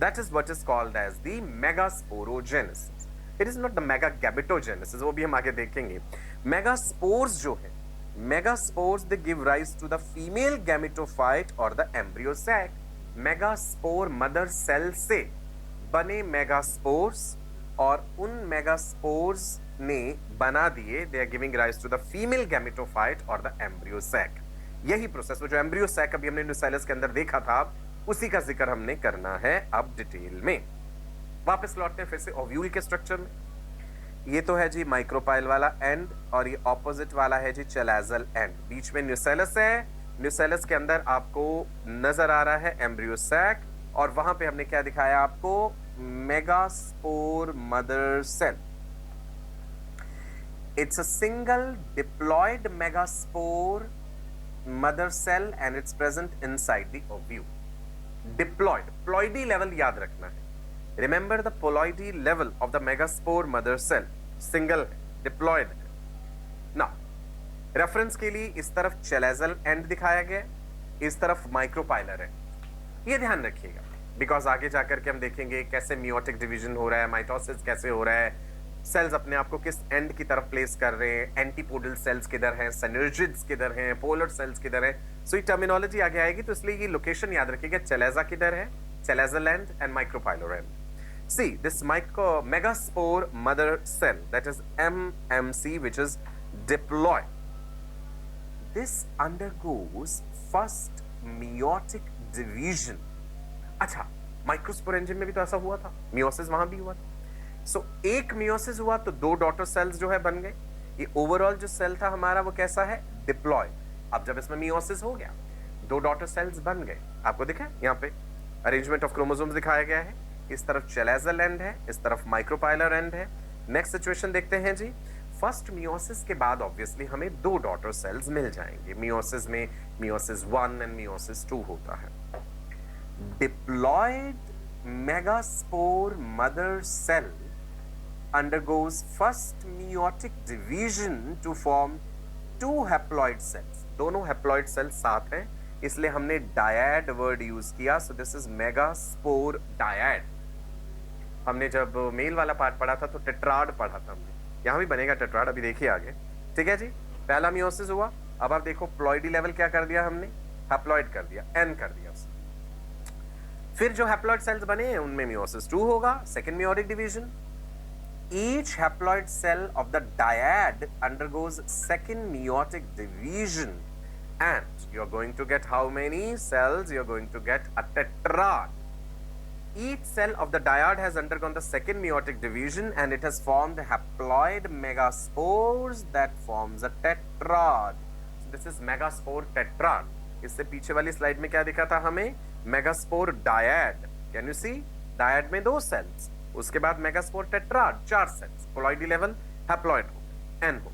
that is what is called as the megasporogenesis. It is not the megagabetogenesis, वो भी हम आगे देखेंगे। megaspores जो है, megaspores they give rise to the female gametophyte or the embryo sac। megaspore mother cell से बने megaspores और उन megaspores ने बना दिए, they are giving rise to the female gametophyte or the embryo sac। यही प्रोसेस, वो जो एम्ब्रियो सैक अभी हमने न्यूसेलस के अंदर देखा था, उसी का जिक्र हमने करना है अब डिटेल में। वापस लौटते हैं फिर से ओव्यूल के स्ट्रक्चर में। ये तो है जी माइक्रोपाइल वाला एंड, और ये ऑपोजिट वाला है जी चेलेजल एंड। बीच में न्यूसेलस है, न्यूसेलस के अंदर आपको नजर आ रहा है एम्ब्रियो सैक, और वहां पे हमने क्या दिखाया आपको, megaspore mother cell. It's a single diploid megaspore mother cell and it's present inside the ovule. Diploid, ploidy level याद रखना है. Remember the ploidy level of the megaspore mother cell. Single है, diploid है. Now, रेफरेंस के लिए इस तरफ chalazal and दिखाया गया, इस तरफ माइक्रोपाइलर है. ये ध्यान रखिएगा, बिकॉज आगे जाकर के हम देखेंगे कैसे मियोटिक डिवीजन हो रहा है, माइटोसिस कैसे हो रहा है, सेल्स अपने आप को किस एंड की तरफ प्लेस कर रहे हैं, एंटीपोडल सेल्स किधर हैं, सिनर्जिड्स किधर हैं, पोलर सेल्स किधर हैं. सो ये टर्मिनोलॉजी आगे आएगी, तो इसलिए ये लोकेशन याद रखिएगा. चेलेजा किधर है, chalazal and and micropylar and. See this megaspore mother cell, that is MMC, which is diploid. This undergoes first meiotic division. अच्छा, माइक्रोस्पोरेंजियम में भी तो ऐसा हुआ था, मियोसिस वहां भी हुआ था. सो एक मियोसिस हुआ तो दो डॉटर सेल्स जो है बन गए. ये ओवरऑल जो सेल था हमारा वो कैसा है, डिप्लॉयड. अब जब इसमें मियोसिस हो गया, दो डॉटर सेल्स बन गए. आपको दिखा यहाँ पे अरेंजमेंट ऑफ क्रोमोसोम्स दिखाया गया है. इस तरफ चेलेजल एंड है, इस तरफ माइक्रोपाइलर एंड है. नेक्स्ट सिचुएशन देखते हैं जी. फर्स्ट मियोसिस के बाद ऑब्वियसली हमें दो डॉटर सेल्स मिल जाएंगे. मियोसिस में मियोसिस 1 एंड मियोसिस 2 होता है. Diploid megaspore mother cell undergoes first meiotic division to form two haploid cells. दोनों haploid cells साथ हैं, इसलिए हमने dyad वर्ड यूज किया. So this is megaspore dyad. हमने जब मेल वाला पार्ट पढ़ा था तो टेट्राड पढ़ा था हमने. यहां भी बनेगा टेट्राड, अभी देखिए आगे. ठीक है जी. पहला मियोसिस हुआ, अब आप देखो प्लॉइडी लेवल क्या कर दिया हमने, हैप्लॉइड कर दिया, एन कर दिया. फिर जो हैप्लॉइड सेल्स बने हैं उनमें मियोसिस 2 होगा, second meiotic division. Each haploid cell of the dyad undergoes second meiotic division, and you're going to get how many cells? You're going to get a tetrad. Each cell of the dyad has undergone the second meiotic division and it has formed haploid megaspores that forms a tetrad. So this is megaspore tetrad. इससे पीछे वाली slide में क्या दिखा था हमें, megaspore dyad. Can you see, dyad में दो सेल्स, उसके बाद megaspore tetrad 4 cells, ploidy level haploid हो, एन हो.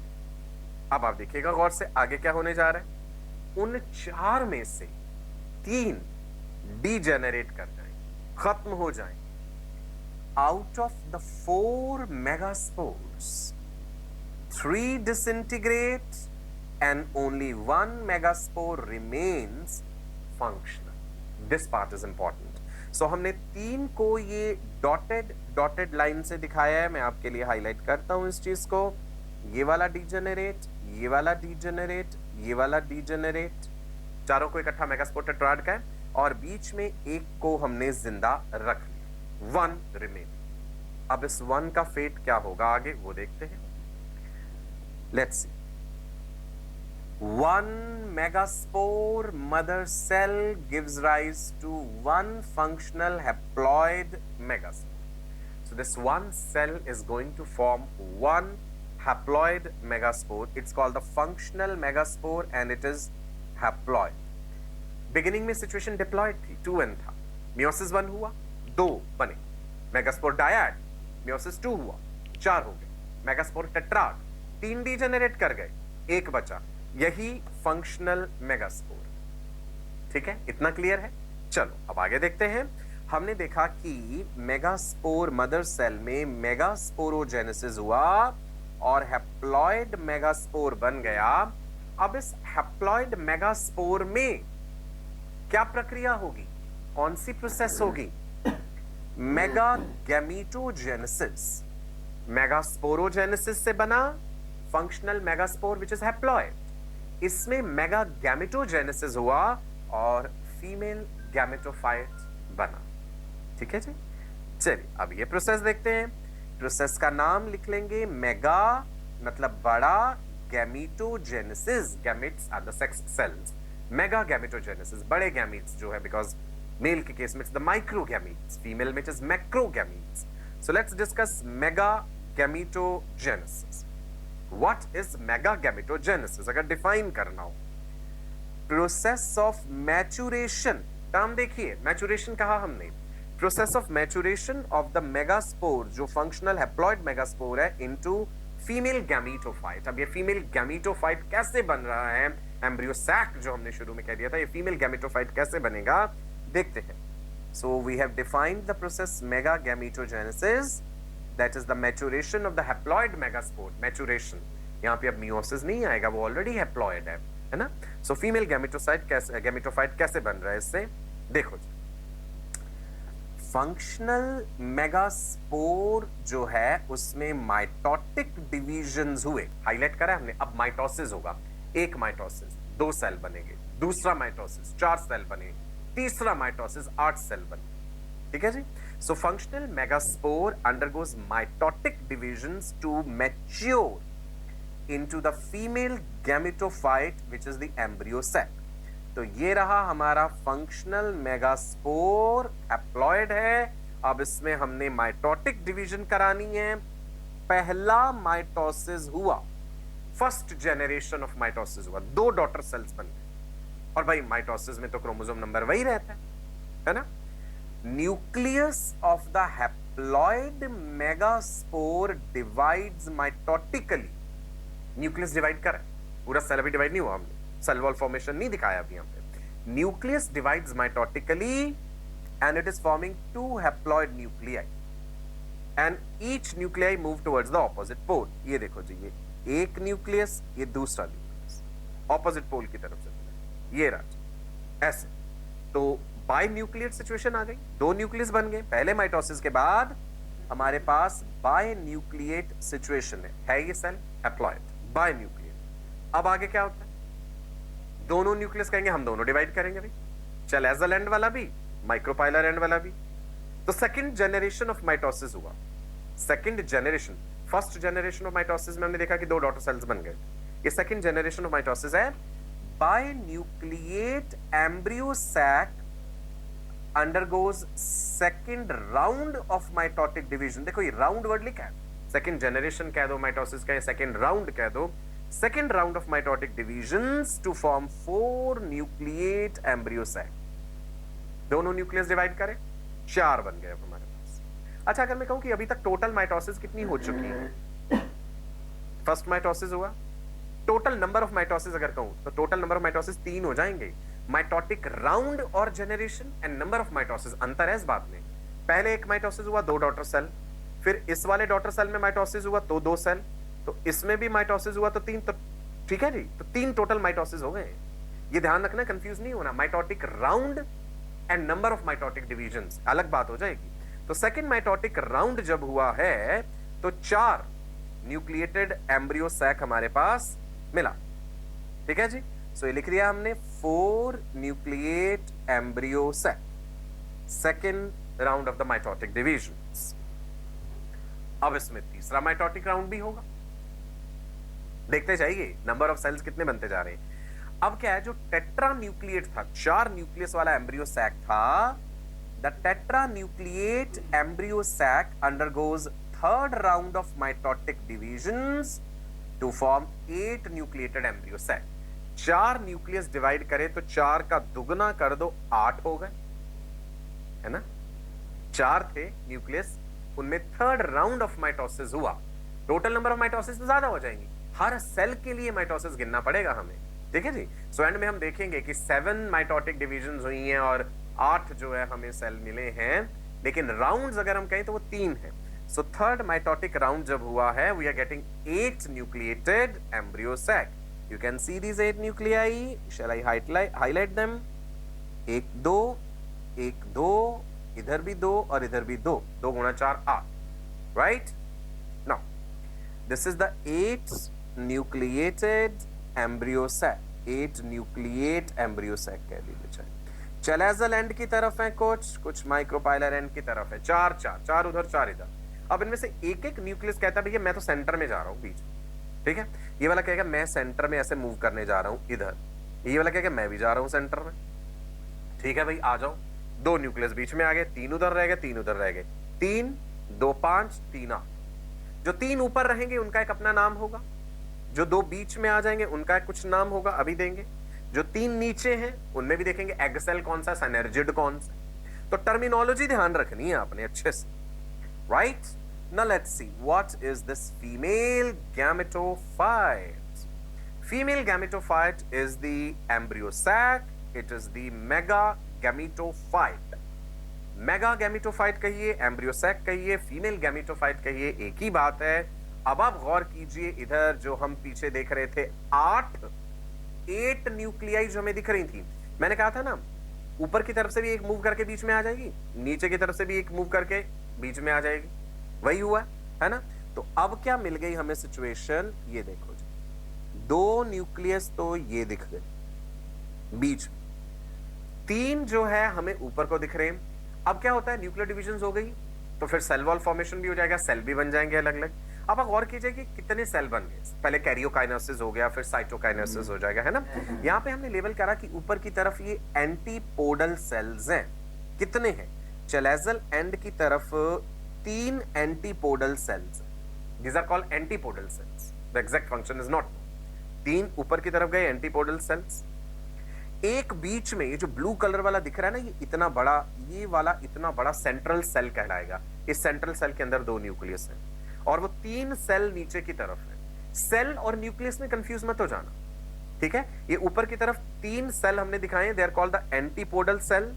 अब आप देखिएगा गौर से आगे क्या होने जा रहा है. उन 4 में से 3 डीजेनरेट कर जाएं, खत्म हो जाएं. Out of the 4 megaspores 3 disintegrate and only 1 megaspore remains functional. This part is important. So हमने 3 को ये डॉटेड लाइन से दिखाया है. मैं आपके लिए हाईलाइट करता हूं इस चीज को. ये वाला डीजेनरेट, ये वाला डीजेनरेट, ये वाला डीजेनरेट, चारों को इकट्ठा मेगास्पोर टेट्राड का है, और बीच में एक को हमने जिंदा रख लिया, 1 रिमेन. अब इस 1 का फेट क्या होगा आगे वो देखते हैं. Let's see. 1 megaspore mother cell gives rise to 1 functional haploid megaspore. So this 1 cell is going to form 1 haploid megaspore. It's called the functional megaspore and it is haploid. Beginning में situation diploid थी, 2n था. Meiosis 1 हुआ, 2 बने. Megaspore dyad, Meiosis 2 हुआ, 4 हो गए. Megaspore tetrad, 3 degenerate कर गए, 1 बचा. यही फंक्शनल मेगास्पोर. ठीक है, इतना क्लियर है. चलो अब आगे देखते हैं. हमने देखा कि मेगास्पोर मदर सेल में मेगास्पोरोजेनेसिस हुआ और हैप्लॉइड मेगास्पोर बन गया. अब इस हैप्लॉइड मेगास्पोर में क्या प्रक्रिया होगी, कौन सी प्रोसेस होगी, मेगागैमीटोजेनेसिस. मेगास्पोरोजेनेसिस से बना functional megaspore which is haploid. इसमें मेगा गैमेटोजेनेसिस हुआ और फीमेल गैमेटोफाइट बना. ठीक है जी. चलिए अब ये प्रोसेस देखते हैं. प्रोसेस का नाम लिख लेंगे मेगा मतलब बड़ा, gametogenesis, gametes are the sex cells. Mega gametogenesis बड़े गैमेट्स जो है, बिकॉज मेल के केस में it's the micro gametes, female में it is macro gametes. So let's discuss mega gametogenesis. What is megagametogenesis? अगर डिफाइन करना हो, प्रोसेस ऑफ मैचुरेशन. टर्म देखिए, मैचुरेशन कहा हमने. Process of maturation of the megaspore, जो फंक्शनल हैप्लॉइड मेगास्पोर है, into female gametophyte. अब ये फीमेल गैमेटोफाइट कैसे बन रहा है एम्ब्रियो सैक जो हमने शुरू में कह दिया था, ये फीमेल गैमेटोफाइट कैसे बनेगा देखते हैं. So we have defined the process mega gametogenesis, that is the maturation of the haploid megaspore. Maturation, यहाँ पे अब मियोसिस नहीं आएगा, वो ऑलरेडी हैप्लॉइड है ना. सो फीमेल गैमेटोफाइट कैसे बन रहा है इससे देखो. फंक्शनल मेगास्पोर जो है उसमें माइटोटिक डिविजन्स हुए, हाईलाइट करा हमने. अब माइटोसिस होगा, एक माइटोसिस 2 सेल बनेंगे, दूसरा माइटोसिस 4 सेल बनेंगे, तीसरा माइटोसिस 8 सेल बनेंगे. ठीक है जी. So functional megaspore undergoes mitotic divisions to mature into the female gametophyte which is the embryo sac. तो ये रहा हमारा फंक्शनल मेगास्पोर, हैप्लॉइड है. अब इसमें हमने माइटोटिक डिवीजन करानी है. पहला माइटोसिस हुआ, फर्स्ट जेनरेशन ऑफ माइटोसिस हुआ, 2 डॉटर सेल्स बन गए. और भाई माइटोसिस में तो क्रोमोसोम नंबर वही रहता है ना. Nucleus of the haploid megaspore divides mitotically. Nucleus divide करा, पूरा सेल अभी डिवाइड नहीं हुआ, हमने सेल वॉल फॉर्मेशन नहीं दिखाया अभी यहाँ पे. Nucleus divides mitotically and it is forming 2 haploid nuclei and each nuclei move towards the opposite pole. ये देखो जी, ये एक न्यूक्लियस, ये दूसरा न्यूक्लियस, ऑपोजिट पोल की तरफ से. ये रहा ऐसे. तो बाय न्यूक्लिएट सिचुएशन आ गई, 2 न्यूक्लियस बन गए पहले माइटोसिस के बाद. हमारे पास बाय न्यूक्लिएट सिचुएशन है ये सेल हैप्लॉइड, बाय न्यूक्लिएट. अब आगे क्या होता है, दोनों न्यूक्लियस कहेंगे हम दोनों डिवाइड करेंगे भाई, चलेजल एंड वाला भी, माइक्रोपाइलर एंड वाला भी. तो सेकंड जनरेशन ऑफ माइटोसिस हुआ. Second generation, first generation of mitosis में हमने देखा कि 2 डॉटर सेल्स बन गए. ये सेकंड जनरेशन ऑफ माइटोसिस है. Binucleate embryo sac undergoes second round of mitotic division. देखो ये राउंड वर्ड लिखा है, सेकंड जनरेशन कह दो माइटोसिस का, सेकंड राउंड कह दो. Second round of mitotic divisions to form 4 nucleate embryo sac. दोनों न्यूक्लियस डिवाइड करें, 4 बन गए अब हमारे पास. अच्छा, अगर मैं कहूं कि अभी तक टोटल माइटोसिस कितनी हो चुकी है, फर्स्ट माइटोसिस हुआ, टोटल नंबर ऑफ माइटोसिस अगर कहूं तो टोटल नंबर ऑफ माइटोसिस 3 हो जाएंगे. माइटोटिक राउंड और generation and number of mitosis, अंतर है इस बात में. पहले एक माइटोसिस हुआ, 2 डॉटर सेल, फिर इस वाले डॉटर सेल में माइटोसिस हुआ तो 2 सेल, तो इसमें भी माइटोसिस हुआ तो 3. तो ठीक है जी, तो 3 टोटल माइटोसिस हो गए. ये ध्यान रखना, कंफ्यूज नहीं होना. Mitotic round and number of mitotic divisions अलग बात हो जाएगी. तो सेकंड माइटोटिक राउंड जब हुआ है तो 4 न्यूक्लिएटेड एम्ब्रियो सैक हमारे पास मिला. ठीक है जी. सो ये लिख दिया हमने 4 nucleate embryo sac, second round of the mitotic divisions. अब इसमें तीसरा माइटोटिक राउंड भी होगा. देखते जाइए नंबर ऑफ सेल्स कितने बनते जा रहे हैं. अब क्या है, जो टेट्रा न्यूक्लिएट था, 4 न्यूक्लियस वाला एम्ब्रियो सैक था, the tetra nucleate embryo sac undergoes third round of mitotic divisions to form 8 nucleated embryo sac. 4 nucleus divide करे तो 4 का दुगना कर दो, 8 हो गए, है ना. 4 थे न्यूक्लियस, उनमें थर्ड राउंड ऑफ माइटोसिस हुआ. टोटल नंबर ऑफ माइटोसिस तो ज्यादा हो जाएंगी, हर सेल के लिए माइटोसिस गिनना पड़ेगा हमें. ठीक है जी. सो एंड में हम देखेंगे कि 7 माइटोटिक डिवीजन्स हुई हैं और 8 जो है हमें सेल मिले हैं, लेकिन राउंड्स अगर हम कहें तो वो 3 हैं. सो थर्ड माइटोटिक राउंड जब हुआ है, we are getting 8 nucleated embryo sac. You can see these 8 nuclei. Shall I highlight them? 1 2 1 2, इधर भी 2 और इधर भी 2, 2 गुणा 4 8. Right now this is the 8 nucleated embryo sac. 8 nucleate embryo sac कह दीजिए. चलेजल एंड की तरफ है कुछ माइक्रोपाइलर एंड की तरफ है. 4 4 4 उधर 4 इधर. अब इनमें से एक एक न्यूक्लियस कहता है भैया मैं तो सेंटर में जा रहा हूं बीच. ठीक है, ये वाला कहेगा मैं सेंटर में ऐसे मूव करने जा रहा हूं इधर. ये वाला कहेगा मैं भी जा रहा हूं सेंटर में. ठीक है भाई, आ जाओ. 2 न्यूक्लियस बीच में आ गए, 3 उधर रह गए, 3 उधर रह गए. 3 2 5 3 8. जो 3 ऊपर रहेंगे उनका एक अपना नाम होगा, जो 2 बीच में आ जाएंगे उनका कुछ नाम होगा, अभी देंगे. जो 3 नीचे हैं उनमें भी देखेंगे एग सेल कौन सा, सिनर्जिड कौन सा. तो टर्मिनोलॉजी ध्यान रखनी है आपने अच्छे से. Right now let's see what is this female gametophyte. Female gametophyte is the embryo sac. It is the mega gametophyte. Mega gametophyte कहिए, एम्ब्रियो सैक कहिए, फीमेल गैमेटोफाइट कहिए, एक ही बात है। अब आप गौर कीजिए, इधर जो हम पीछे देख रहे थे 8 न्यूक्लियाई जो हमें दिख रही थी, मैंने कहा था ना ऊपर की तरफ से भी एक मूव करके बीच में आ जाएगी, नीचे की तरफ से भी एक मूव करके बीच में आ जाएगी, वही हुआ है ना। तो अब क्या मिल गई हमें सिचुएशन, ये देखो जी, 2 न्यूक्लियस तो ये दिख गए, बीच 3 जो है हमें ऊपर को दिख रहे हैं। अब क्या होता है, न्यूक्लियर डिविजन हो गई तो फिर सेल वॉल फॉर्मेशन भी हो जाएगा, सेल भी बन जाएंगे अलग अलग। अब आप गौर कीजिए कि कितने सेल बन गए, पहले कैरियोकाइनेसिस हो गया, फिर साइटोकाइनेसिस हो जाएगा, है ना। यहां पे हमने लेवल करा कि ऊपर की तरफ ये एंटीपोडल सेल्स हैं, कितने हैं, चलेजल एंड की तरफ 3 antipodal cells, these are called antipodal cells, the exact function is not, 3 ऊपर की तरफ गए एंटीपोडल सेल्स, एक बीच में ये जो ब्लू कलर वाला दिख रहा है ना, ये इतना बड़ा, ये वाला इतना बड़ा सेंट्रल सेल कहलाएगा। इस सेंट्रल सेल के अंदर 2 न्यूक्लियस है और वो 3 सेल नीचे की तरफ है। सेल और न्यूक्लियस में कंफ्यूज मत हो जाना, ठीक है। ये ऊपर की तरफ 3 सेल हमने दिखाए हैं, they are called the antipodal cell,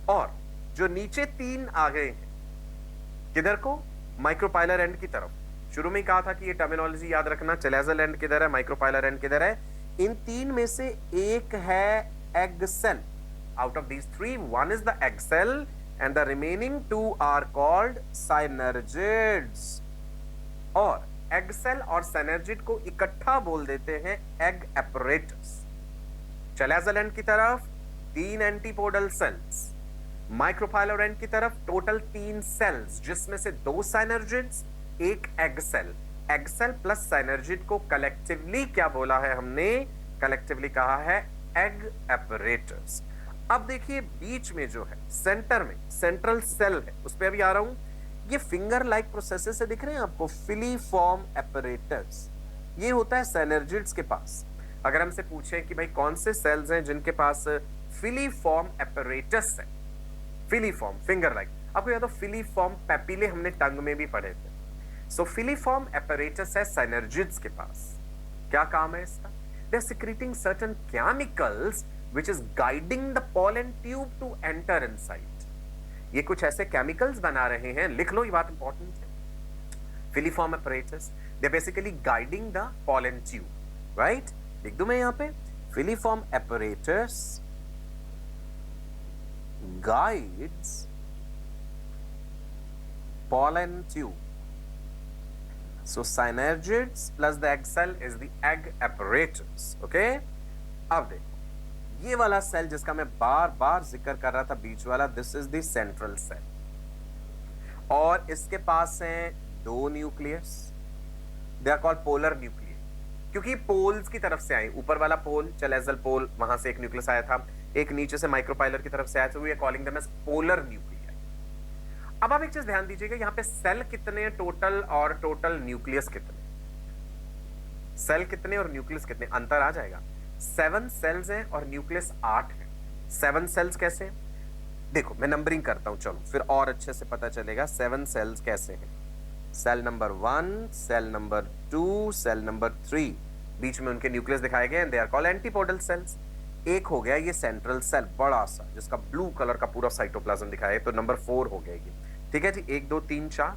और जो नीचे 3 आ गए हैं किधर को, माइक्रोपाइलर एंड की तरफ। शुरू में ही कहा था कि ये टर्मिनोलॉजी याद रखना, चलेजल एंड किधर है, माइक्रोपाइलर एंड किधर है। इन 3 में से एक है egg cell. Out of these 3, one is the egg cell and the remaining 2 are called synergids. और egg cell और synergid को इकट्ठा बोल देते हैं egg apparatus. Chalazial end की तरफ 3 antipodal cells, micropylar end की तरफ टोटल 3 cells, जिसमें से 2 synergids, एक egg cell. Egg cell plus synergid को कलेक्टिवली क्या बोला है हमने, कलेक्टिवली कहा है एग एपरेटस। अब देखिए बीच में जो है सेंटर में सेंट्रल सेल है, उस पे अभी आ रहा हूं। ये फिंगर लाइक प्रोसेसेस से दिख रहे हैं आपको, फिलीफॉर्म एपरेटस, ये होता है सिनर्जिड्स के पास। अगर हमसे पूछें कि भाई कौन से सेल्स हैं जिनके पास फिलीफॉर्म एपरेटस है, फिलीफॉर्म फिंगर लाइक, आपको याद हो फिलीफॉर्म पैपिले हमने टंग में भी पढ़े थे। सो फिलीफॉर्म एपरेटस है सिनर्जिड्स के पास। क्या काम है इसका, they're secreting certain chemicals which is guiding the pollen tube to enter inside. ये कुछ ऐसे chemicals बना रहे हैं, लिख लो ये बात इंपॉर्टेंट है। Filiform apparatus, they're basically guiding the pollen tube, right? लिख दूं मैं यहाँ पे, Filiform apparatus guides pollen tube. So synergids plus the egg cell is the egg apparatus. Okay? अब देखो ये वाला सेल जिसका मैं बार बार जिक्र कर रहा था, बीच वाला, this is the central cell, और इसके पास हैं 2 nucleus, they are called polar nucleus, क्योंकि पोल्स की तरफ से आए। ऊपर वाला पोल चलेजल पोल, वहां से एक न्यूक्लियस आया था, एक नीचे से माइक्रोपाइलर की तरफ से आया, तो we are calling them as polar nucleus. अब आप एक चीज ध्यान दीजिएगा, यहां पे सेल कितने टोटल और टोटल न्यूक्लियस कितने, सेल कितने और न्यूक्लियस कितने, अंतर आ जाएगा। 7 सेल्स हैं और न्यूक्लियस 8 है। 7 सेल्स कैसे हैं, देखो मैं नंबरिंग करता हूं, चलो फिर और अच्छे से पता चलेगा 7 सेल्स कैसे हैं। Cell number 1, cell number 2, cell number 3, बीच में उनके न्यूक्लियस दिखाए गए हैं, they are called antipodal cells. एक हो गया ये सेंट्रल सेल बड़ा सा, जिसका ब्लू कलर का पूरा साइटोप्लाज्म दिखाया है, तो नंबर 4 हो गया ये, ठीक है जी। 1 2 3 4,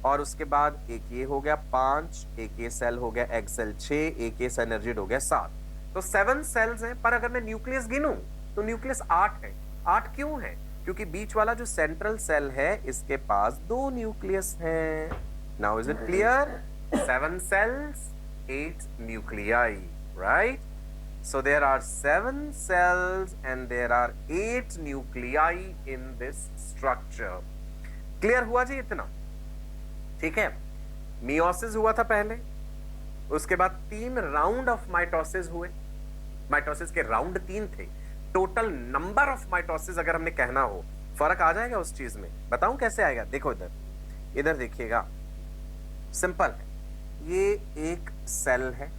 और उसके बाद एक ये हो गया 5, एक ये सेल हो गया एग सेल 6, एक ये सिनर्जिड हो गया 7। तो 7 सेल्स हैं, पर अगर मैं न्यूक्लियस गिनूं तो न्यूक्लियस 8 है। 8 क्यों है, क्योंकि बीच वाला जो सेंट्रल सेल है इसके पास 2 न्यूक्लियस हैं। Now is it clear, 7 cells, 8 nuclei, right? So there are 7 cells and there are 8 nuclei in this structure. Clear हुआ जी इतना? ठीक है, मियोसिस हुआ था पहले, उसके बाद 3 राउंड ऑफ माइटोसिस हुए। माइटोसिस के राउंड 3 थे। टोटल नंबर ऑफ माइटोसिस अगर हमने कहना हो, फर्क आ जाएगा उस चीज में। बताऊं कैसे आएगा, देखो इधर देखिएगा, सिंपल है। ये एक सेल है,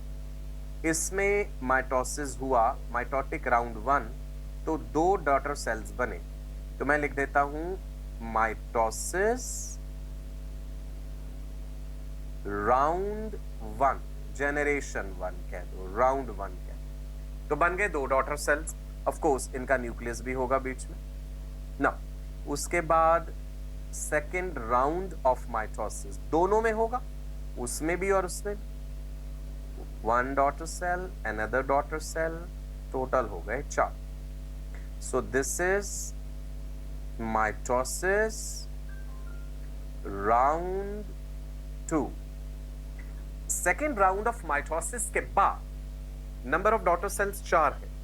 इसमें माइटोसिस हुआ, माइटोटिक राउंड 1, तो 2 डॉटर सेल्स बने। तो मैं लिख देता हूं माइटोसिस राउंड 1, जनरेशन 1 कह दो, राउंड 1 कह दो। तो बन गए 2 डॉटर सेल्स। ऑफ कोर्स इनका न्यूक्लियस भी होगा बीच में ना। उसके बाद सेकेंड राउंड ऑफ माइटोसिस दोनों में होगा, उसमें भी और उसमें भी। 1 daughter cell, another daughter cell, total हो गए 4। So this is mitosis round 2। Second round of mitosis के बाद नंबर ऑफ डॉटर सेल्स 4 है।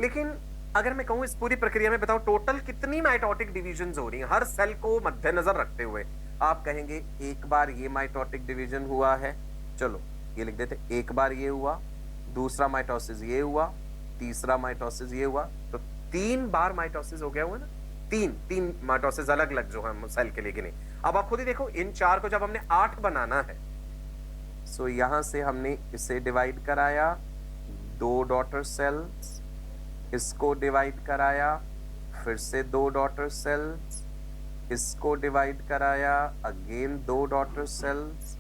लेकिन अगर मैं कहूं इस पूरी प्रक्रिया में बताओ टोटल कितनी माइटोटिक डिवीजन हो रही हैं, हर सेल को मद्देनजर रखते हुए आप कहेंगे एक बार ये माइटोटिक डिवीजन हुआ है, चलो ये लिख देते, एक बार ये हुआ, दूसरा माइटोसिस ये हुआ, तीसरा माइटोसिस ये हुआ, तो 3 बार माइटोसिस हो गया हुआ ना। तीन माइटोसिस अलग अलग जो हम सेल के लिए गिने। अब आप खुद ही देखो इन 4 को जब हमने 8 बनाना है, सो यहां से हमने इसे डिवाइड कराया, 2 डॉटर सेल्स, इसको डिवाइड कराया, फिर से 2 डॉटर सेल्स, इसको डिवाइड कराया, अगेन 2 डॉटर सेल्स।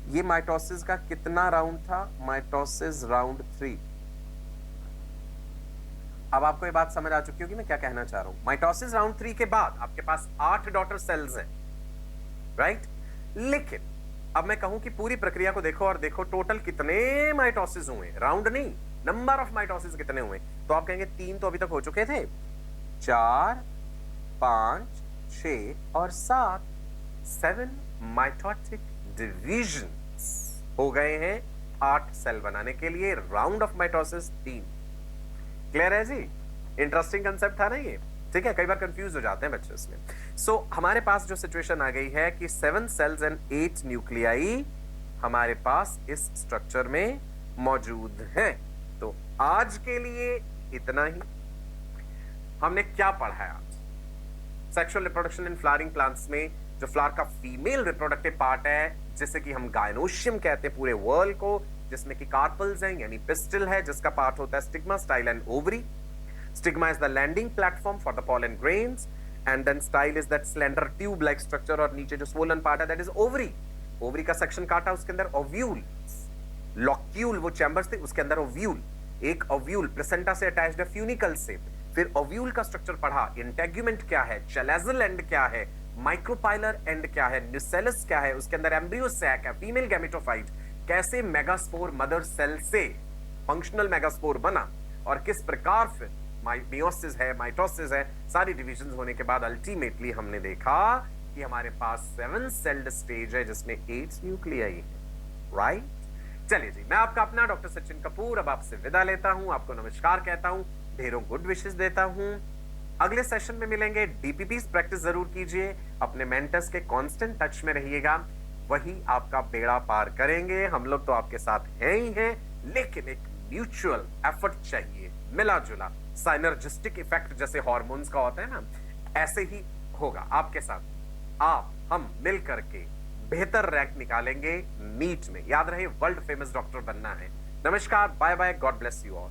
ये माइटोसिस का कितना राउंड था? Mitosis round 3। अब आपको ये बात समझ आ चुकी होगी मैं क्या कहना चाह रहा हूं। माइटोसिस राउंड 3 के बाद आपके पास 8 डॉटर सेल्स हैं, राइट? लेकिन अब मैं कहूं कि पूरी प्रक्रिया को देखो और देखो टोटल कितने माइटोसिस हुए, राउंड नहीं, नंबर ऑफ माइटोसिस कितने हुए। तो आप कहेंगे 3 तो अभी तक हो चुके थे, 4, 5, 6 और 7, 7 माइटोटिक डिवीजन्स हो गए हैं 8 सेल बनाने के लिए। Round of mitosis 3। क्लियर है जी? इंटरेस्टिंग कंसेप्ट था ना ये, ठीक है? कई बार कंफ्यूज हो जाते हैं बच्चे इसमें। सो हमारे पास जो सिचुएशन आ गई है कि 7 सेल्स एंड 8 न्यूक्लियाई हमारे पास इस स्ट्रक्चर में मौजूद हैं। तो आज के लिए इतना ही। हमने क्या पढ़ा है आज? Sexual reproduction in flowering plants में जो फ्लावर का फीमेल रिप्रोडक्टिव पार्ट है, जिसे कि हम गायनोशियम कहते हैं पूरे वर्ल्ड को, जिसमें कि कार्पल्स हैं यानी पिस्टिल है, जिसका पार्ट होता है stigma, style and ovary. Stigma is the landing platform for the pollen grains, and then style is that slender tube-like structure, और नीचे जो swollen part है that is ovary. Ovary का section काटा, उसके अंदर ovule, locule वो chambers थे, उसके अंदर ovule, एक ovule placenta से attached है funicle से। फिर ovule का structure पढ़ा, integument क्या है, chalazal end क्या है, micropylar end क्या है, nucellus क्या है, उसके अंदर embryo sac है, female gametophyte, कैसे मेगास्पोर मदर सेल से फंक्शनल मेगास्पोर बना, और किस प्रकार फिर मियोसिस है, माइटोसिस है, सारी डिविजन्स होने के बाद अल्टीमेटली हमने देखा कि हमारे पास 7 सेल्ड स्टेज है जिसमें 8 न्यूक्लियाई है, राइट? चलिए जी, मैं आपका अपना डॉक्टर सचिन कपूर अब आपसे विदा लेता हूं, आपको नमस्कार कहता हूं, ढेरों गुड विशेस देता हूं। अगले सेशन में मिलेंगे। डीपीपीस प्रैक्टिस जरूर कीजिए, अपने मेंटर्स के कांस्टेंट टच में रहिएगा, वही आपका बेड़ा पार करेंगे। हम लोग तो आपके साथ हैं ही हैं, लेकिन एक म्यूचुअल एफर्ट चाहिए, मिला जुला साइनर्जिस्टिक इफेक्ट जैसे हार्मोन्स का होता है ना, ऐसे ही होगा आपके साथ। आप हम मिल करके बेहतर रैंक निकालेंगे नीट में। याद रहे वर्ल्ड फेमस डॉक्टर बनना है। नमस्कार, bye bye, God bless you all.